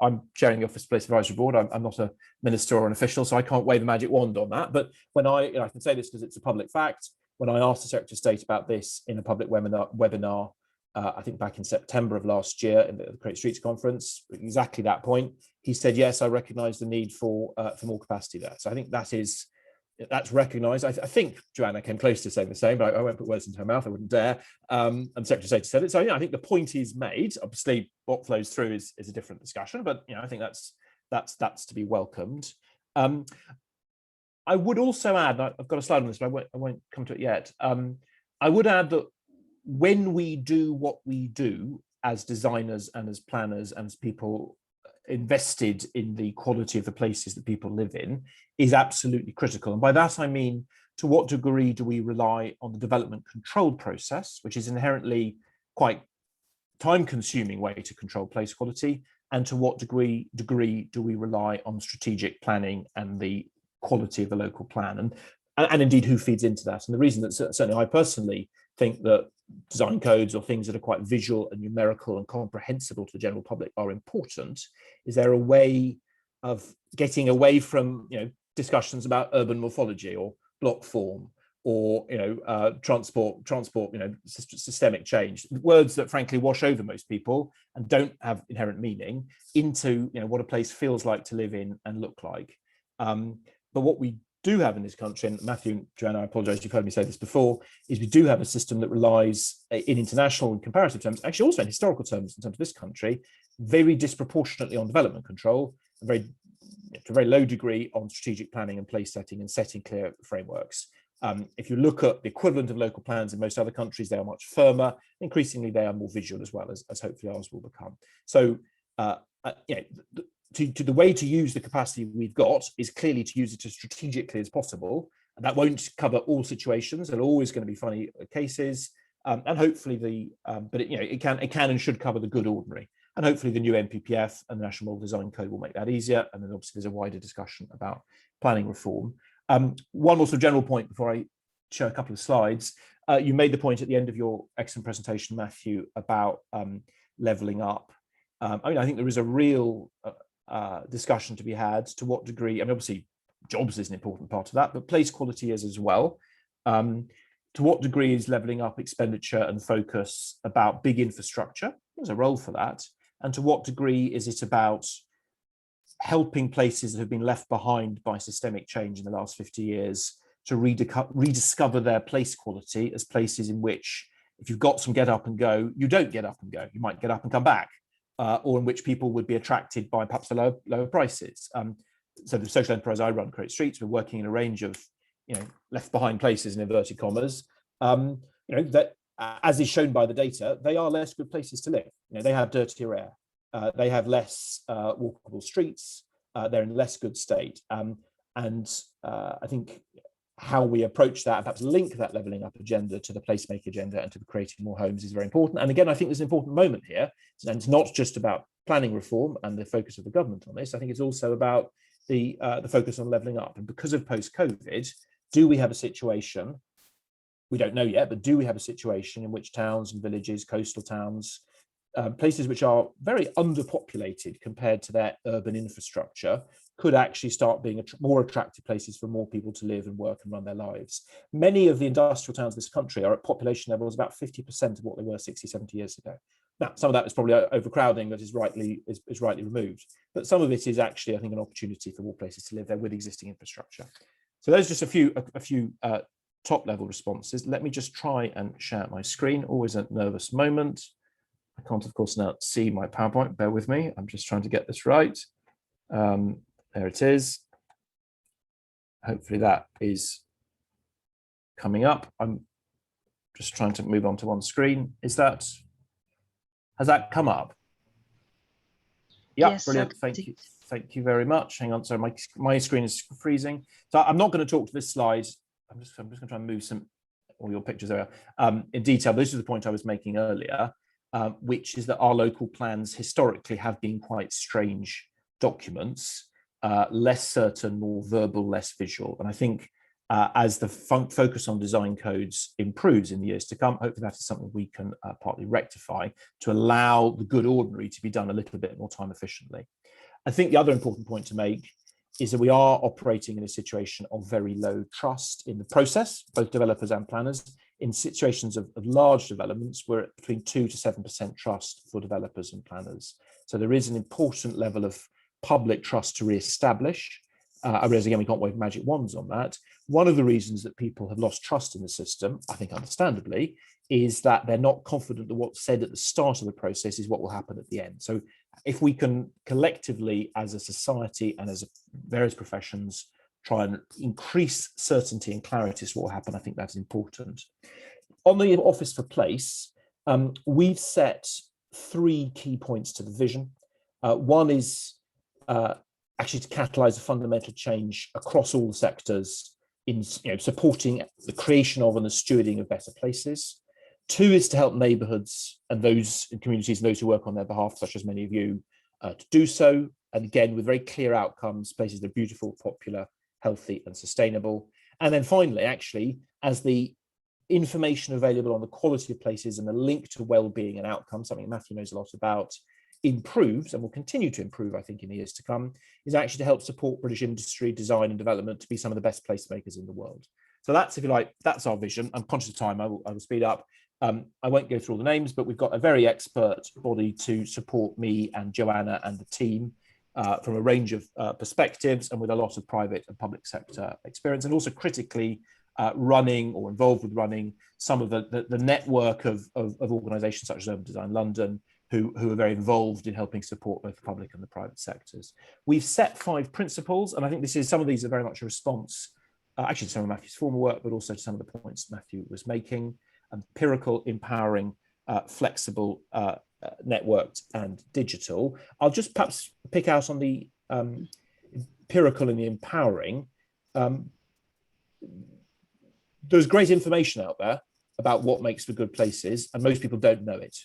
S5: I'm chairing the Office Place Advisory Board. I'm not a minister or an official, so I can't wave a magic wand on that. But when I can say this because it's a public fact, when I asked the Secretary of State about this in a public webinar, I think back in September of last year in the Create Streets conference, exactly that point, he said, yes, I recognise the need for more capacity there. So I think that's recognised. I think Joanna came close to saying the same, but I won't put words into her mouth. I wouldn't dare. And the Secretary of State said it. So I think the point is made. Obviously, what flows through is a different discussion, but I think that's to be welcomed. I would also add, I've got a slide on this, but I won't come to it yet. I would add that when we do what we do as designers and as planners and as people invested in the quality of the places that people live in, is absolutely critical. And by that I mean, to what degree do we rely on the development control process, which is inherently quite time-consuming way to control place quality, and to what degree do we rely on strategic planning and the quality of the local plan, and indeed who feeds into that. And the reason that certainly I personally think that design codes or things that are quite visual and numerical and comprehensible to the general public are important is they're a way of getting away from discussions about urban morphology or block form or transport systemic change, words that frankly wash over most people and don't have inherent meaning, into what a place feels like to live in and look like. But what we do have in this country, and Matthew and Joanna, I apologise, you've heard me say this before, is we do have a system that relies in international and comparative terms, actually also in historical terms in terms of this country, very disproportionately on development control, to a very low degree on strategic planning and place setting and setting clear frameworks. If you look at the equivalent of local plans in most other countries, they are much firmer. Increasingly, they are more visual as well, as hopefully ours will become. So, the way to use the capacity we've got is clearly to use it as strategically as possible. And that won't cover all situations. There are always going to be funny cases, and hopefully it can and should cover the good ordinary. And hopefully the new NPPF and the National Model Design Code will make that easier. And then obviously there's a wider discussion about planning reform. One more sort of general point before I show a couple of slides. You made the point at the end of your excellent presentation, Matthew, about levelling up. I think there is a real discussion to be had. To what degree, obviously jobs is an important part of that, but place quality is as well. To what degree is levelling up expenditure and focus about big infrastructure? There's a role for that. And to what degree is it about helping places that have been left behind by systemic change in the last 50 years to rediscover their place quality as places in which, if you've got some get up and go, you don't get up and go. You might get up and come back, or in which people would be attracted by perhaps the lower prices. So the social enterprise I run, Create Streets, we're working in a range of left behind places in inverted commas. That, as is shown by the data, they are less good places to live. They have dirtier air. They have less walkable streets. They're in less good state. And I think how we approach that and perhaps link that levelling up agenda to the placemaking agenda and to creating more homes is very important. And again, I think there's an important moment here. And it's not just about planning reform and the focus of the government on this. I think it's also about the focus on levelling up. And because of post-COVID, do we have a situation, we don't know yet, but do we have a situation in which towns and villages, coastal towns, places which are very underpopulated compared to their urban infrastructure, could actually start being more attractive places for more people to live and work and run their lives. Many of the industrial towns of this country are at population levels about 50% of what they were 60, 70 years ago. Now, some of that is probably overcrowding that is rightly removed, but some of it is actually, I think, an opportunity for more places to live there with existing infrastructure. So those are just a few top level responses. Let me just try and share my screen. Always a nervous moment. I can't, of course, now see my PowerPoint. Bear with me. I'm just trying to get this right. There it is. Hopefully that is coming up. I'm just trying to move on to one screen. Has that come up? Yeah, yes, brilliant. Thank you. Thank you very much. Hang on, sorry, my screen is freezing. So I'm not going to talk to this slide. I'm just going to try and move all your pictures there in detail. This is the point I was making earlier, which is that our local plans historically have been quite strange documents, less certain, more verbal, less visual. And I think as the focus on design codes improves in the years to come, hopefully that is something we can partly rectify to allow the good ordinary to be done a little bit more time efficiently. I think the other important point to make is that we are operating in a situation of very low trust in the process, both developers and planners. In situations of large developments, we're at between 2 to 7% trust for developers and planners. So there is an important level of public trust to re-establish. I realize, again, we can't wave magic wands on that. One of the reasons that people have lost trust in the system, I think understandably, is that they're not confident that what's said at the start of the process is what will happen at the end. So if we can collectively, as a society and as various professions, try and increase certainty and clarity as to what will happen, I think that's important. On the Office for Place, we've set 3 key points to the vision. One is actually to catalyse a fundamental change across all the sectors in supporting the creation of and the stewarding of better places. 2 is to help neighbourhoods and those in communities and those who work on their behalf, such as many of you, to do so. And again, with very clear outcomes, places that are beautiful, popular, healthy and sustainable. And then finally, actually, as the information available on the quality of places and the link to well-being and outcomes, something Matthew knows a lot about, improves and will continue to improve, I think, in the years to come, is actually to help support British industry, design and development to be some of the best placemakers in the world. So that's, if you like, that's our vision. I'm conscious of time, I will speed up. I won't go through all the names, but we've got a very expert body to support me and Joanna and the team from a range of perspectives and with a lot of private and public sector experience, and also critically running or involved with running some of the network of organisations such as Urban Design London, who are very involved in helping support both the public and the private sectors. We've set 5 principles, and I think some of these are very much a response, actually to some of Matthew's former work, but also to some of the points Matthew was making. Empirical, empowering, flexible, networked and digital. I'll just perhaps pick out on the empirical and the empowering. There's great information out there about what makes for good places, and most people don't know it.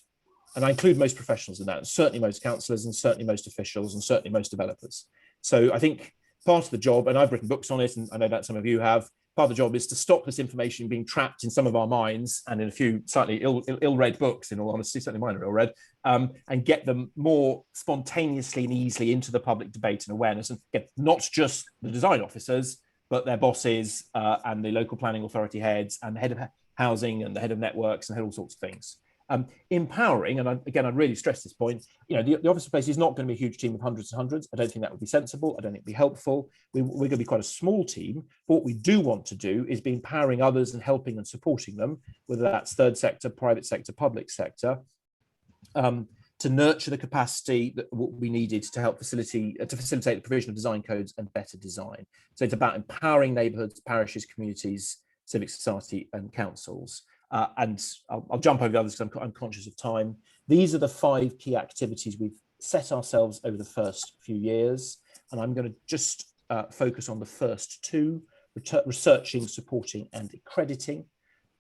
S5: And I include most professionals in that, and certainly most councillors and certainly most officials and certainly most developers. So I think part of the job, and I've written books on it, and I know that some of you have, part of the job is to stop this information being trapped in some of our minds and in a few slightly ill-read books, in all honesty, certainly mine are ill-read, and get them more spontaneously and easily into the public debate and awareness, and get not just the design officers, but their bosses and the local planning authority heads and the head of housing and the head of networks and all sorts of things. Empowering, and again, I'd really stress this point, the Office of Place is not going to be a huge team of hundreds and hundreds. I don't think that would be sensible. I don't think it'd be helpful. We're going to be quite a small team. But what we do want to do is be empowering others and helping and supporting them, whether that's third sector, private sector, public sector, to nurture the capacity that we needed to help facilitate the provision of design codes and better design. So it's about empowering neighbourhoods, parishes, communities, civic society and councils. And I'll jump over the others because I'm conscious of time. These are the 5 key activities we've set ourselves over the first few years. And I'm going to just focus on the first 2, researching, supporting and accrediting,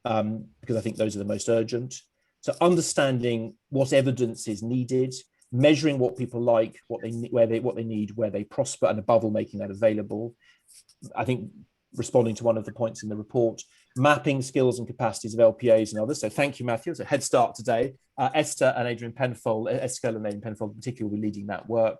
S5: because I think those are the most urgent. So understanding what evidence is needed, measuring what people like, what they need, where they prosper, and above all, making that available. I think responding to one of the points in the report, mapping skills and capacities of LPAs and others. So thank you, Matthew. It's a head start today. Esther and Adrian Penfold, Estelle and Adrian Penfold in particular will be leading that work.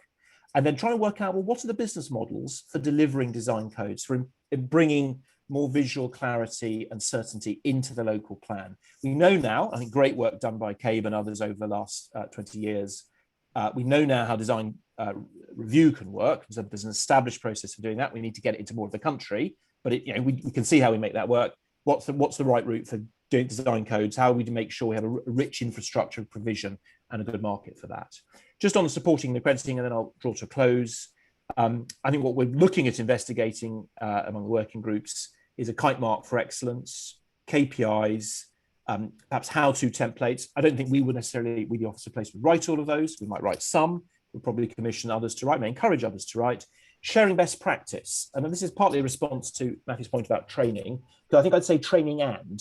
S5: and then trying to work out, well, what are the business models for delivering design codes, for bringing more visual clarity and certainty into the local plan. We know now, I think great work done by CABE and others over the last 20 years, we know now how design review can work. So there's an established process for doing that. We need to get it into more of the country, but we can see how we make that work. What's the right route for doing design codes? How we make sure we have a rich infrastructure of provision and a good market for that. Just on the supporting and accrediting, and then I'll draw to a close. I think what we're looking at investigating among the working groups is a kite mark for excellence, KPIs, perhaps how-to templates. I don't think we would necessarily, we the Office of Placement, write all of those. We might write some. We'll probably commission others to write, may encourage others to write. Sharing best practice. And this is partly a response to Matthew's point about training, because I think I'd say training and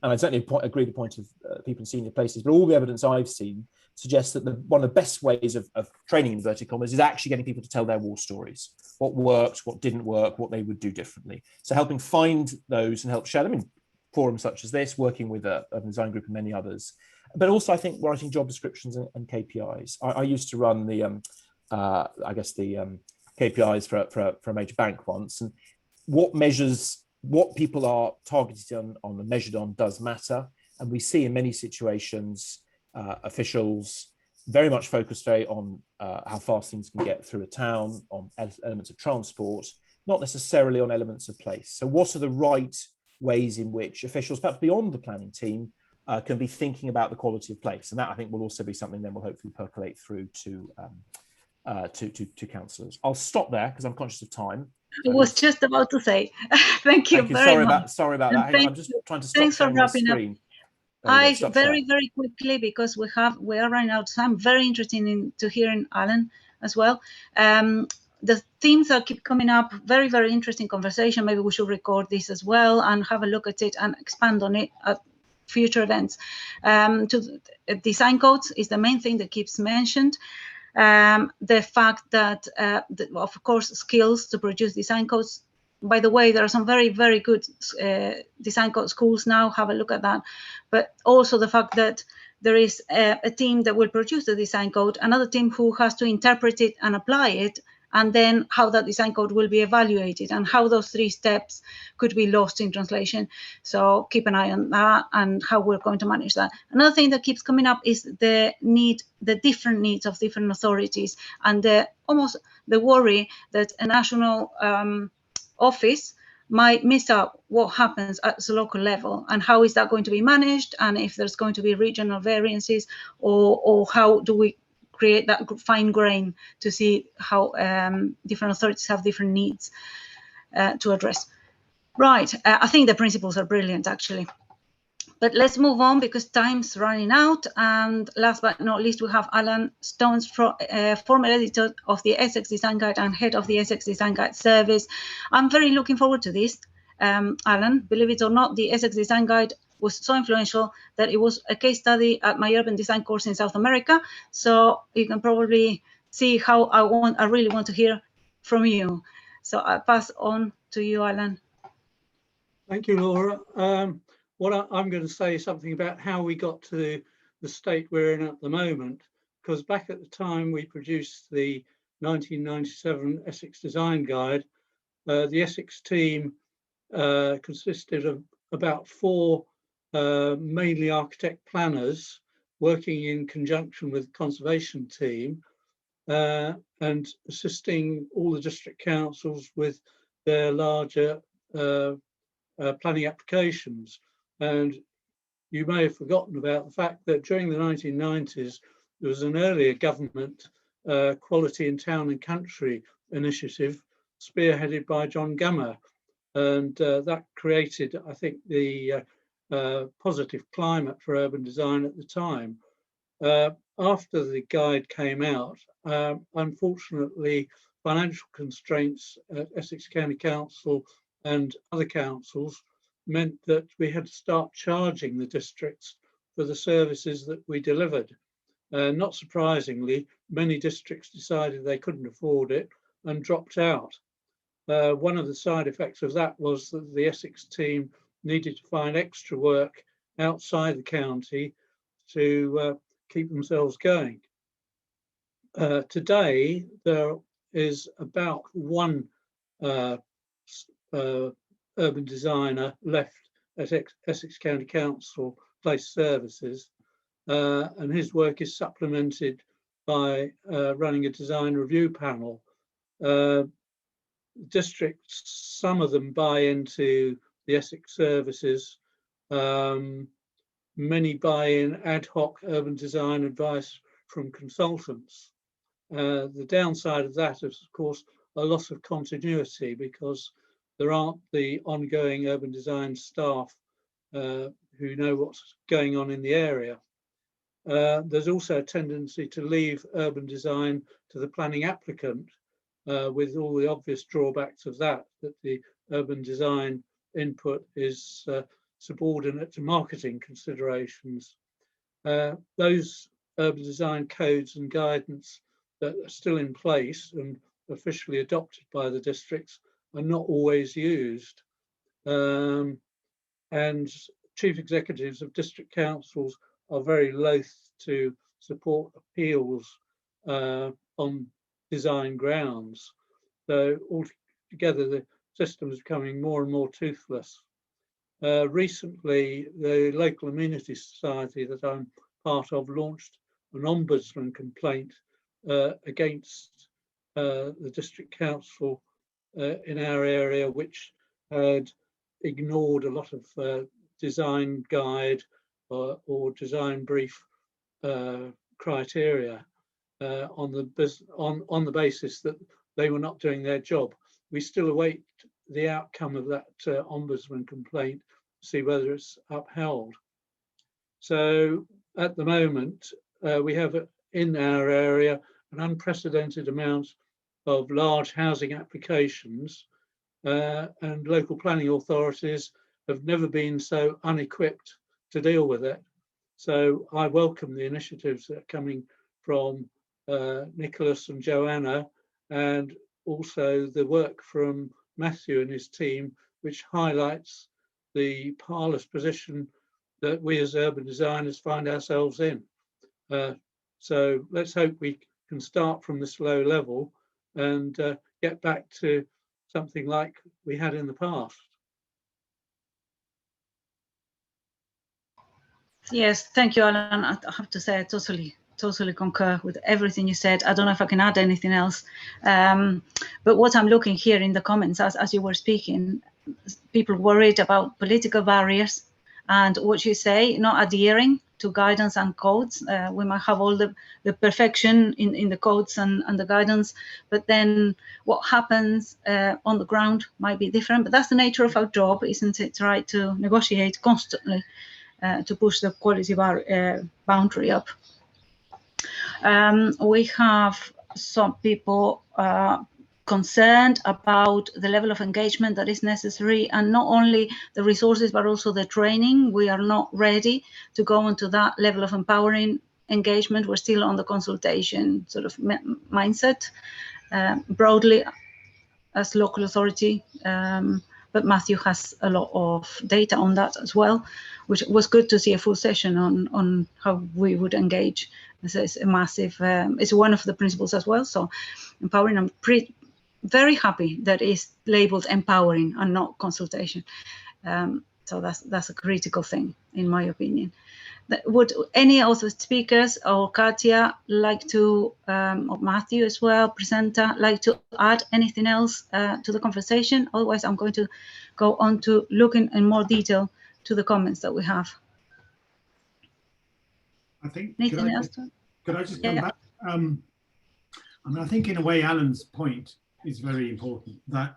S5: I certainly agree with the point of people in senior places, but all the evidence I've seen suggests that one of the best ways of training, in inverted commas, is actually getting people to tell their war stories. What worked, what didn't work, what they would do differently. So helping find those and help share them in forums such as this, working with a design group and many others. But also I think writing job descriptions and KPIs. I used to run the, I guess the KPIs for a major bank once, and what people are targeted on and measured on does matter. And we see in many situations, officials very much focused on how fast things can get through a town, on elements of transport, not necessarily on elements of place. So what are the right ways in which officials, perhaps beyond the planning team, can be thinking about the quality of place? And that, I think, will also be something then will hopefully percolate through to councillors. I'll stop there because I'm conscious of time.
S3: I was just about to say, thank you very much.
S5: Sorry about that. Hang on, I'm just trying to stop
S3: Thanks for wrapping up.
S5: Very
S3: quickly, because we are running out of time. Very interesting to hearing Alan as well. The themes that keep coming up, very, very interesting conversation. Maybe we should record this as well and have a look at it and expand on it at future events. Design codes is the main thing that keeps mentioned. The fact that, of course, skills to produce design codes. By the way, there are some very, very good design code schools now. Have a look at that. But also the fact that there is a team that will produce the design code, another team who has to interpret it and apply it, and then how that design code will be evaluated and how those three steps could be lost in translation. So keep an eye on that and how we're going to manage that. Another thing that keeps coming up is the different needs of different authorities, and almost the worry that a national office might miss out what happens at the local level, and how is that going to be managed, and if there's going to be regional variances, or how do we create that fine grain to see how different authorities have different needs to address. Right, I think the principles are brilliant, actually. But let's move on because time's running out. And last but not least, we have Alan Stones, former editor of the Essex Design Guide and head of the Essex Design Guide service. I'm very looking forward to this. Alan, believe it or not, the Essex Design Guide was so influential that it was a case study at my urban design course in South America. So you can probably see how I really want to hear from you. So I'll pass on to you, Alan.
S6: Thank you, Laura. What I'm going to say is something about how we got to the state we're in at the moment, because back at the time we produced the 1997 Essex Design Guide, the Essex team consisted of about 4 mainly architect planners working in conjunction with the conservation team and assisting all the district councils with their larger planning applications. And you may have forgotten about the fact that during the 1990s, there was an earlier government quality in town and country initiative spearheaded by John Gummer. And that created, I think, the positive climate for urban design at the time. After the guide came out, unfortunately, financial constraints at Essex County Council and other councils meant that we had to start charging the districts for the services that we delivered. Not surprisingly, many districts decided they couldn't afford it and dropped out. One of the side effects of that was that the Essex team needed to find extra work outside the county to keep themselves going. today there is about one urban designer left at Essex County Council Place Services, and his work is supplemented by running a design review panel. Districts, some of them buy into the Essex services, many buy in ad hoc urban design advice from consultants. The downside of that is, of course, a loss of continuity, because there aren't the ongoing urban design staff who know what's going on in the area. There's also a tendency to leave urban design to the planning applicant, with all the obvious drawbacks of that the urban design input is subordinate to marketing considerations. Those urban design codes and guidance that are still in place and officially adopted by the districts are not always used. And chief executives of district councils are very loath to support appeals on design grounds. So altogether, the system is becoming more and more toothless. Recently, the local amenity society that I'm part of launched an ombudsman complaint against the district council in our area, which had ignored a lot of design guide or design brief criteria on the basis that they were not doing their job. We still await the outcome of that ombudsman complaint to see whether it's upheld. So at the moment, we have in our area an unprecedented amount of large housing applications, and local planning authorities have never been so unequipped to deal with it. So I welcome the initiatives that are coming from Nicholas and Joanna, and also the work from Matthew and his team, which highlights the parlous position that we as urban designers find ourselves in. So let's hope we can start from this low level and get back to something like we had in the past.
S3: Yes, thank you, Alan. I have to say I totally concur with everything you said. I don't know if I can add anything else. But what I'm looking here in the comments as you were speaking, people worried about political barriers and what you say, not adhering to guidance and codes. We might have all the perfection in the codes and the guidance, but then what happens on the ground might be different. But that's the nature of our job, isn't it? Right, to negotiate constantly to push the quality boundary up. We have some people concerned about the level of engagement that is necessary, and not only the resources but also the training. We are not ready to go into that level of empowering engagement. We're still on the consultation sort of mindset broadly as local authority, but Matthew has a lot of data on that as well, which was good to see a full session on how we would engage. This is a massive, it's one of the principles as well. So empowering, I'm very happy that it's labeled empowering and not consultation. So that's a critical thing, in my opinion. Would any of the speakers or Katja like to, or Matthew as well, presenter, like to add anything else to the conversation? Otherwise, I'm going to go on to looking in more detail to the comments that we have.
S2: I think,
S3: Anything else?
S2: Could I just come back? I mean, I think in a way, Alan's point is very important, that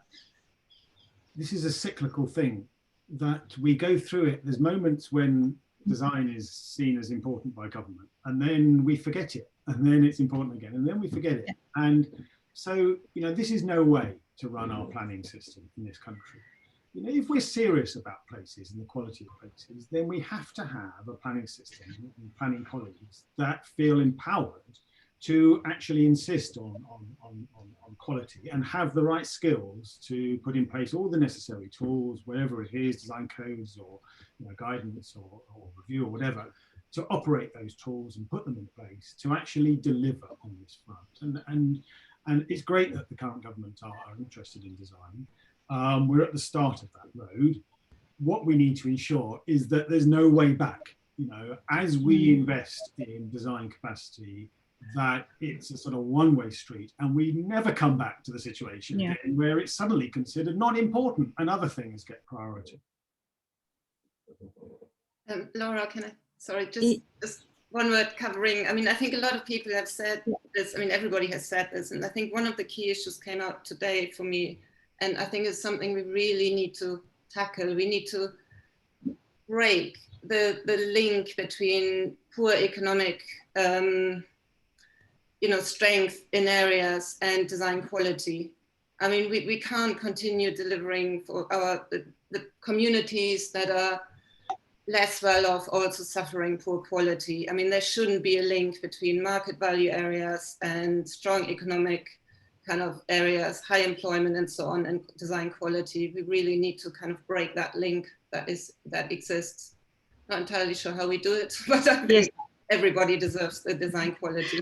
S2: this is a cyclical thing, that we go through it. There's moments when design is seen as important by government, and then we forget it, and then it's important again, and then we forget it. And so, you know, this is no way to run our planning system in this country. You know, if we're serious about places and the quality of places, then we have to have a planning system and planning colleagues that feel empowered to actually insist on quality and have the right skills to put in place all the necessary tools, whatever it is, design codes or, you know, guidance or review or whatever, to operate those tools and put them in place to actually deliver on this front. And it's great that the current government are interested in design. We're at the start of that road. What we need to ensure is that there's no way back. You know, as we invest in design capacity, that it's a sort of one-way street, and we never come back to the situation again where it's suddenly considered not important and other things get priority.
S1: Laura, sorry, just one word covering. I mean, I think a lot of people have said this. I mean, everybody has said this, and I think one of the key issues came out today for me, and I think it's something we really need to tackle. We need to break the link between poor economic strength in areas and design quality. I mean, we can't continue delivering for the communities that are less well off also suffering poor quality. I mean, there shouldn't be a link between market value areas and strong economic kind of areas, high employment and so on, and design quality. We really need to kind of break that link that exists. Not entirely sure how we do it, but I think everybody deserves the design quality.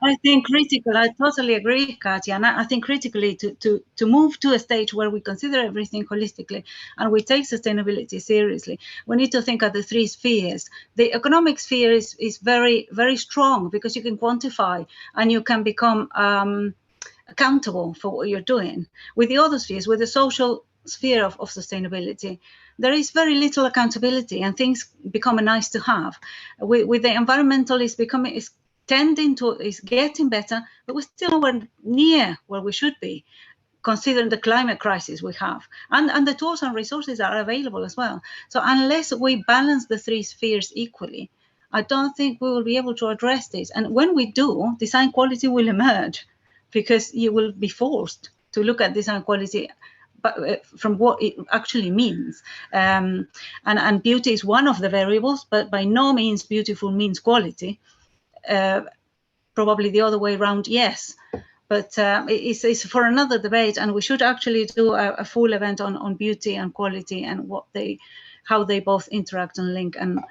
S3: I think critical, I totally agree, Katja, and I think critically to move to a stage where we consider everything holistically and we take sustainability seriously, we need to think of the three spheres. The economic sphere is very, very strong because you can quantify and you can become accountable for what you're doing. With the other spheres, with the social sphere of sustainability, there is very little accountability and things become a nice to have. With the environmental, is getting better, but we're still nowhere near where we should be, considering the climate crisis we have. And the tools and resources are available as well. So unless we balance the three spheres equally, I don't think we will be able to address this. And when we do, design quality will emerge, because you will be forced to look at design quality from what it actually means. And beauty is one of the variables, but by no means beautiful means quality. Probably the other way around, yes. But it's for another debate, and we should actually do a full event on beauty and quality and how they both interact and link and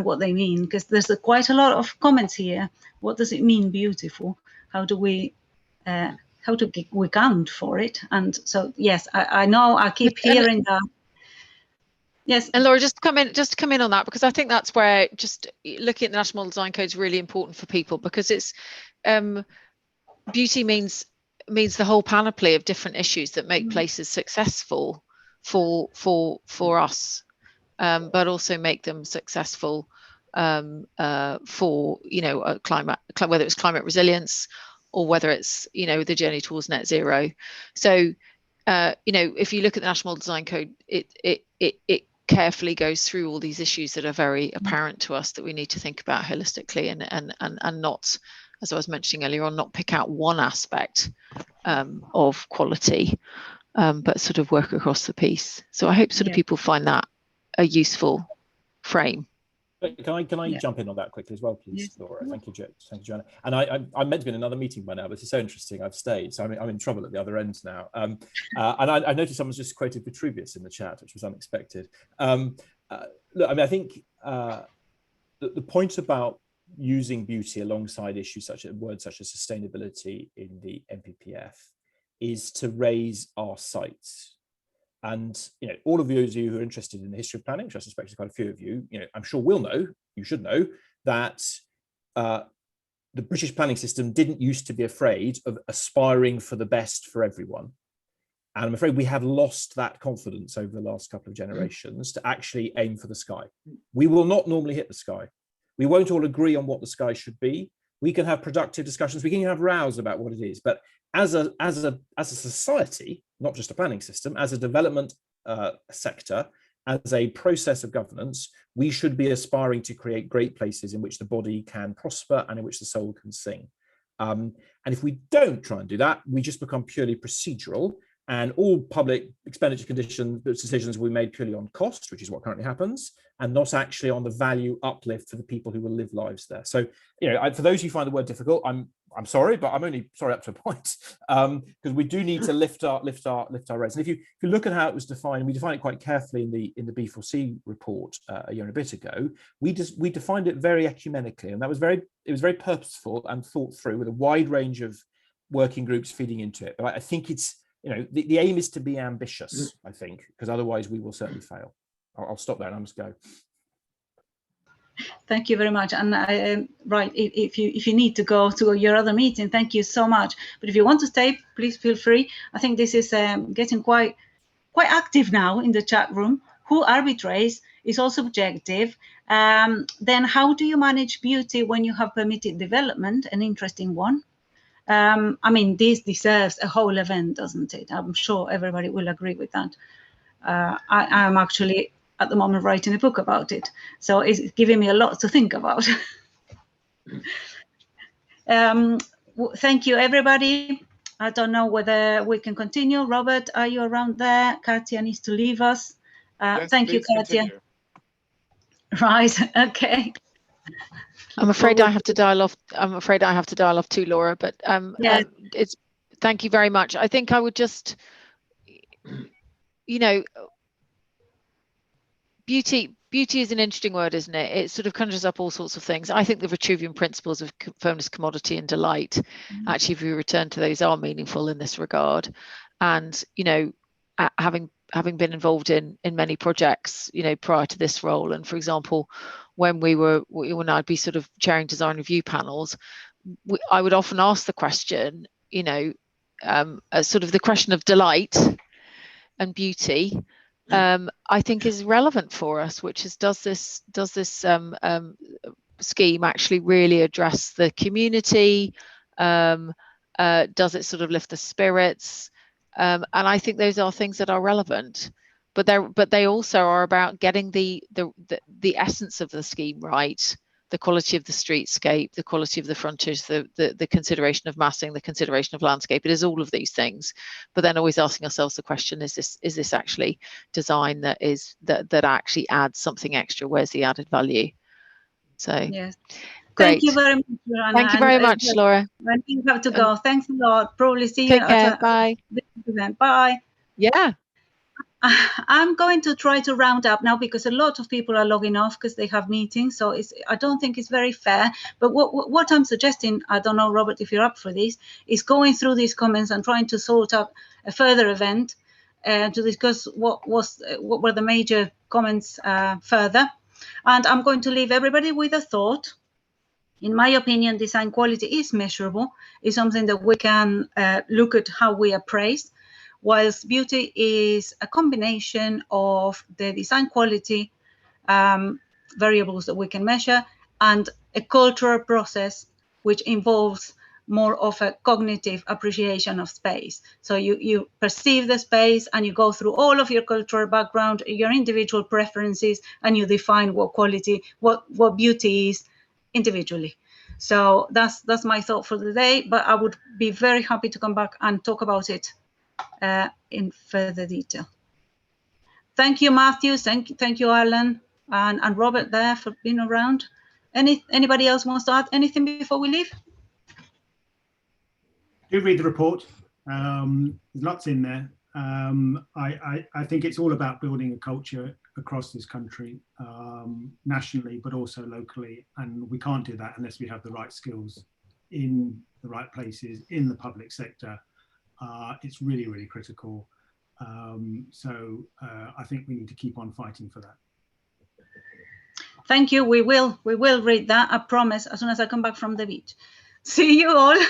S3: what they mean, because there's quite a lot of comments here. What does it mean, beautiful? How do we count for it? And so, yes, I know I keep hearing that. Yes.
S4: And Laura, just to come in on that, because I think that's where just looking at the National Design Code is really important for people, because it's beauty means the whole panoply of different issues that make places successful for us, but also make them successful for climate, whether it's climate resilience or whether it's the journey towards net zero. So if you look at the National Design Code, it carefully goes through all these issues that are very apparent to us that we need to think about holistically, and not, as I was mentioning earlier on, not pick out one aspect of quality, but sort of work across the piece. So I hope people find that a useful frame.
S5: Can I jump in on that quickly as well, please, Laura? Thank you, Joanna. And I'm meant to be in another meeting by now, but it's so interesting I've stayed, so I'm in trouble at the other end now. And I noticed someone's just quoted Vitruvius in the chat, which was unexpected. Look, I mean, I think the point about using beauty alongside issues such as sustainability in the NPPF is to raise our sights. And all of those of you who are interested in the history of planning, which I suspect is quite a few of you, I'm sure you should know that the British planning system didn't used to be afraid of aspiring for the best for everyone. And I'm afraid we have lost that confidence over the last couple of generations to actually aim for the sky. We will not normally hit the sky. We won't all agree on what the sky should be. We can have productive discussions. We can have rows about what it is. But as a society, not just a planning system, as a development sector, as a process of governance, we should be aspiring to create great places in which the body can prosper and in which the soul can sing. And if we don't try and do that, we just become purely procedural, And all public expenditure decisions will be made purely on cost, which is what currently happens, and not actually on the value uplift for the people who will live lives there. So, for those who find the word difficult, I'm sorry, but I'm only sorry up to a point, because we do need to lift our rates. And if you look at how it was defined, we defined it quite carefully in the B4C report a year and a bit ago. We defined it very ecumenically, and it was very purposeful and thought through, with a wide range of working groups feeding into it. But I think it's, the aim is to be ambitious, I think, because otherwise we will certainly fail. I'll stop there and I must go.
S3: Thank you very much. And right, if you need to go to your other meeting, thank you so much. But if you want to stay, please feel free. I think this is getting quite active now in the chat room. Who arbitrates is also objective. Then how do you manage beauty when you have permitted development? An interesting one. I mean, this deserves a whole event, doesn't it? I'm sure everybody will agree with that. I'm actually at the moment writing a book about it, so it's giving me a lot to think about. Thank you, everybody. I don't know whether we can continue. Robert, are you around there? Katja needs to leave us.
S7: Yes,
S3: thank you, Katja.
S7: Continue.
S3: Right, okay.
S4: I'm afraid I have to dial off. I'm afraid I have to dial off too, Laura. But
S3: yes.
S4: Thank you very much. I think I would just, beauty is an interesting word, isn't it? It sort of conjures up all sorts of things. I think the Vitruvian principles of firmness, commodity, and delight, actually, if we return to those, are meaningful in this regard. And having been involved in many projects, prior to this role, and for example, when I'd be sort of chairing design review panels, I would often ask the question, sort of the question of delight and beauty, I think is relevant for us, which is, does this scheme actually really address the community? Does it sort of lift the spirits? And I think those are things that are relevant, but they also are about getting the essence of the scheme right, the quality of the streetscape, the quality of the frontage, the consideration of massing, the consideration of landscape. It is all of these things, but then always asking ourselves the question: is this actually design that actually adds something extra? Where's the added value? So
S3: yes.
S4: Great.
S3: Thank you very much, Joanna.
S4: Thank you very much, Laura.
S3: When you have to go, thanks a lot. Probably see you
S4: Take care. Bye.
S3: Bye.
S4: Yeah.
S3: I'm going to try to round up now, because a lot of people are logging off because they have meetings. So I don't think it's very fair. But what I'm suggesting, I don't know, Robert, if you're up for this, is going through these comments and trying to sort out a further event to discuss what were the major comments further. And I'm going to leave everybody with a thought. In my opinion, design quality is measurable. It's something that we can look at how we are praised, whilst beauty is a combination of the design quality variables that we can measure and a cultural process which involves more of a cognitive appreciation of space. So you perceive the space and you go through all of your cultural background, your individual preferences, and you define what quality, what beauty is individually. So that's my thought for the day, but I would be very happy to come back and talk about it in further detail. Thank you, Matthew. Thank you, Alan, and Robert there for being around. Anybody else wants to add anything before we leave?
S2: Do read the report. There's lots in there. I think it's all about building a culture across this country, nationally, but also locally. And we can't do that unless we have the right skills in the right places in the public sector. It's really, really critical. So I think we need to keep on fighting for that.
S3: Thank you. We will read that, I promise, as soon as I come back from the beach. See you all.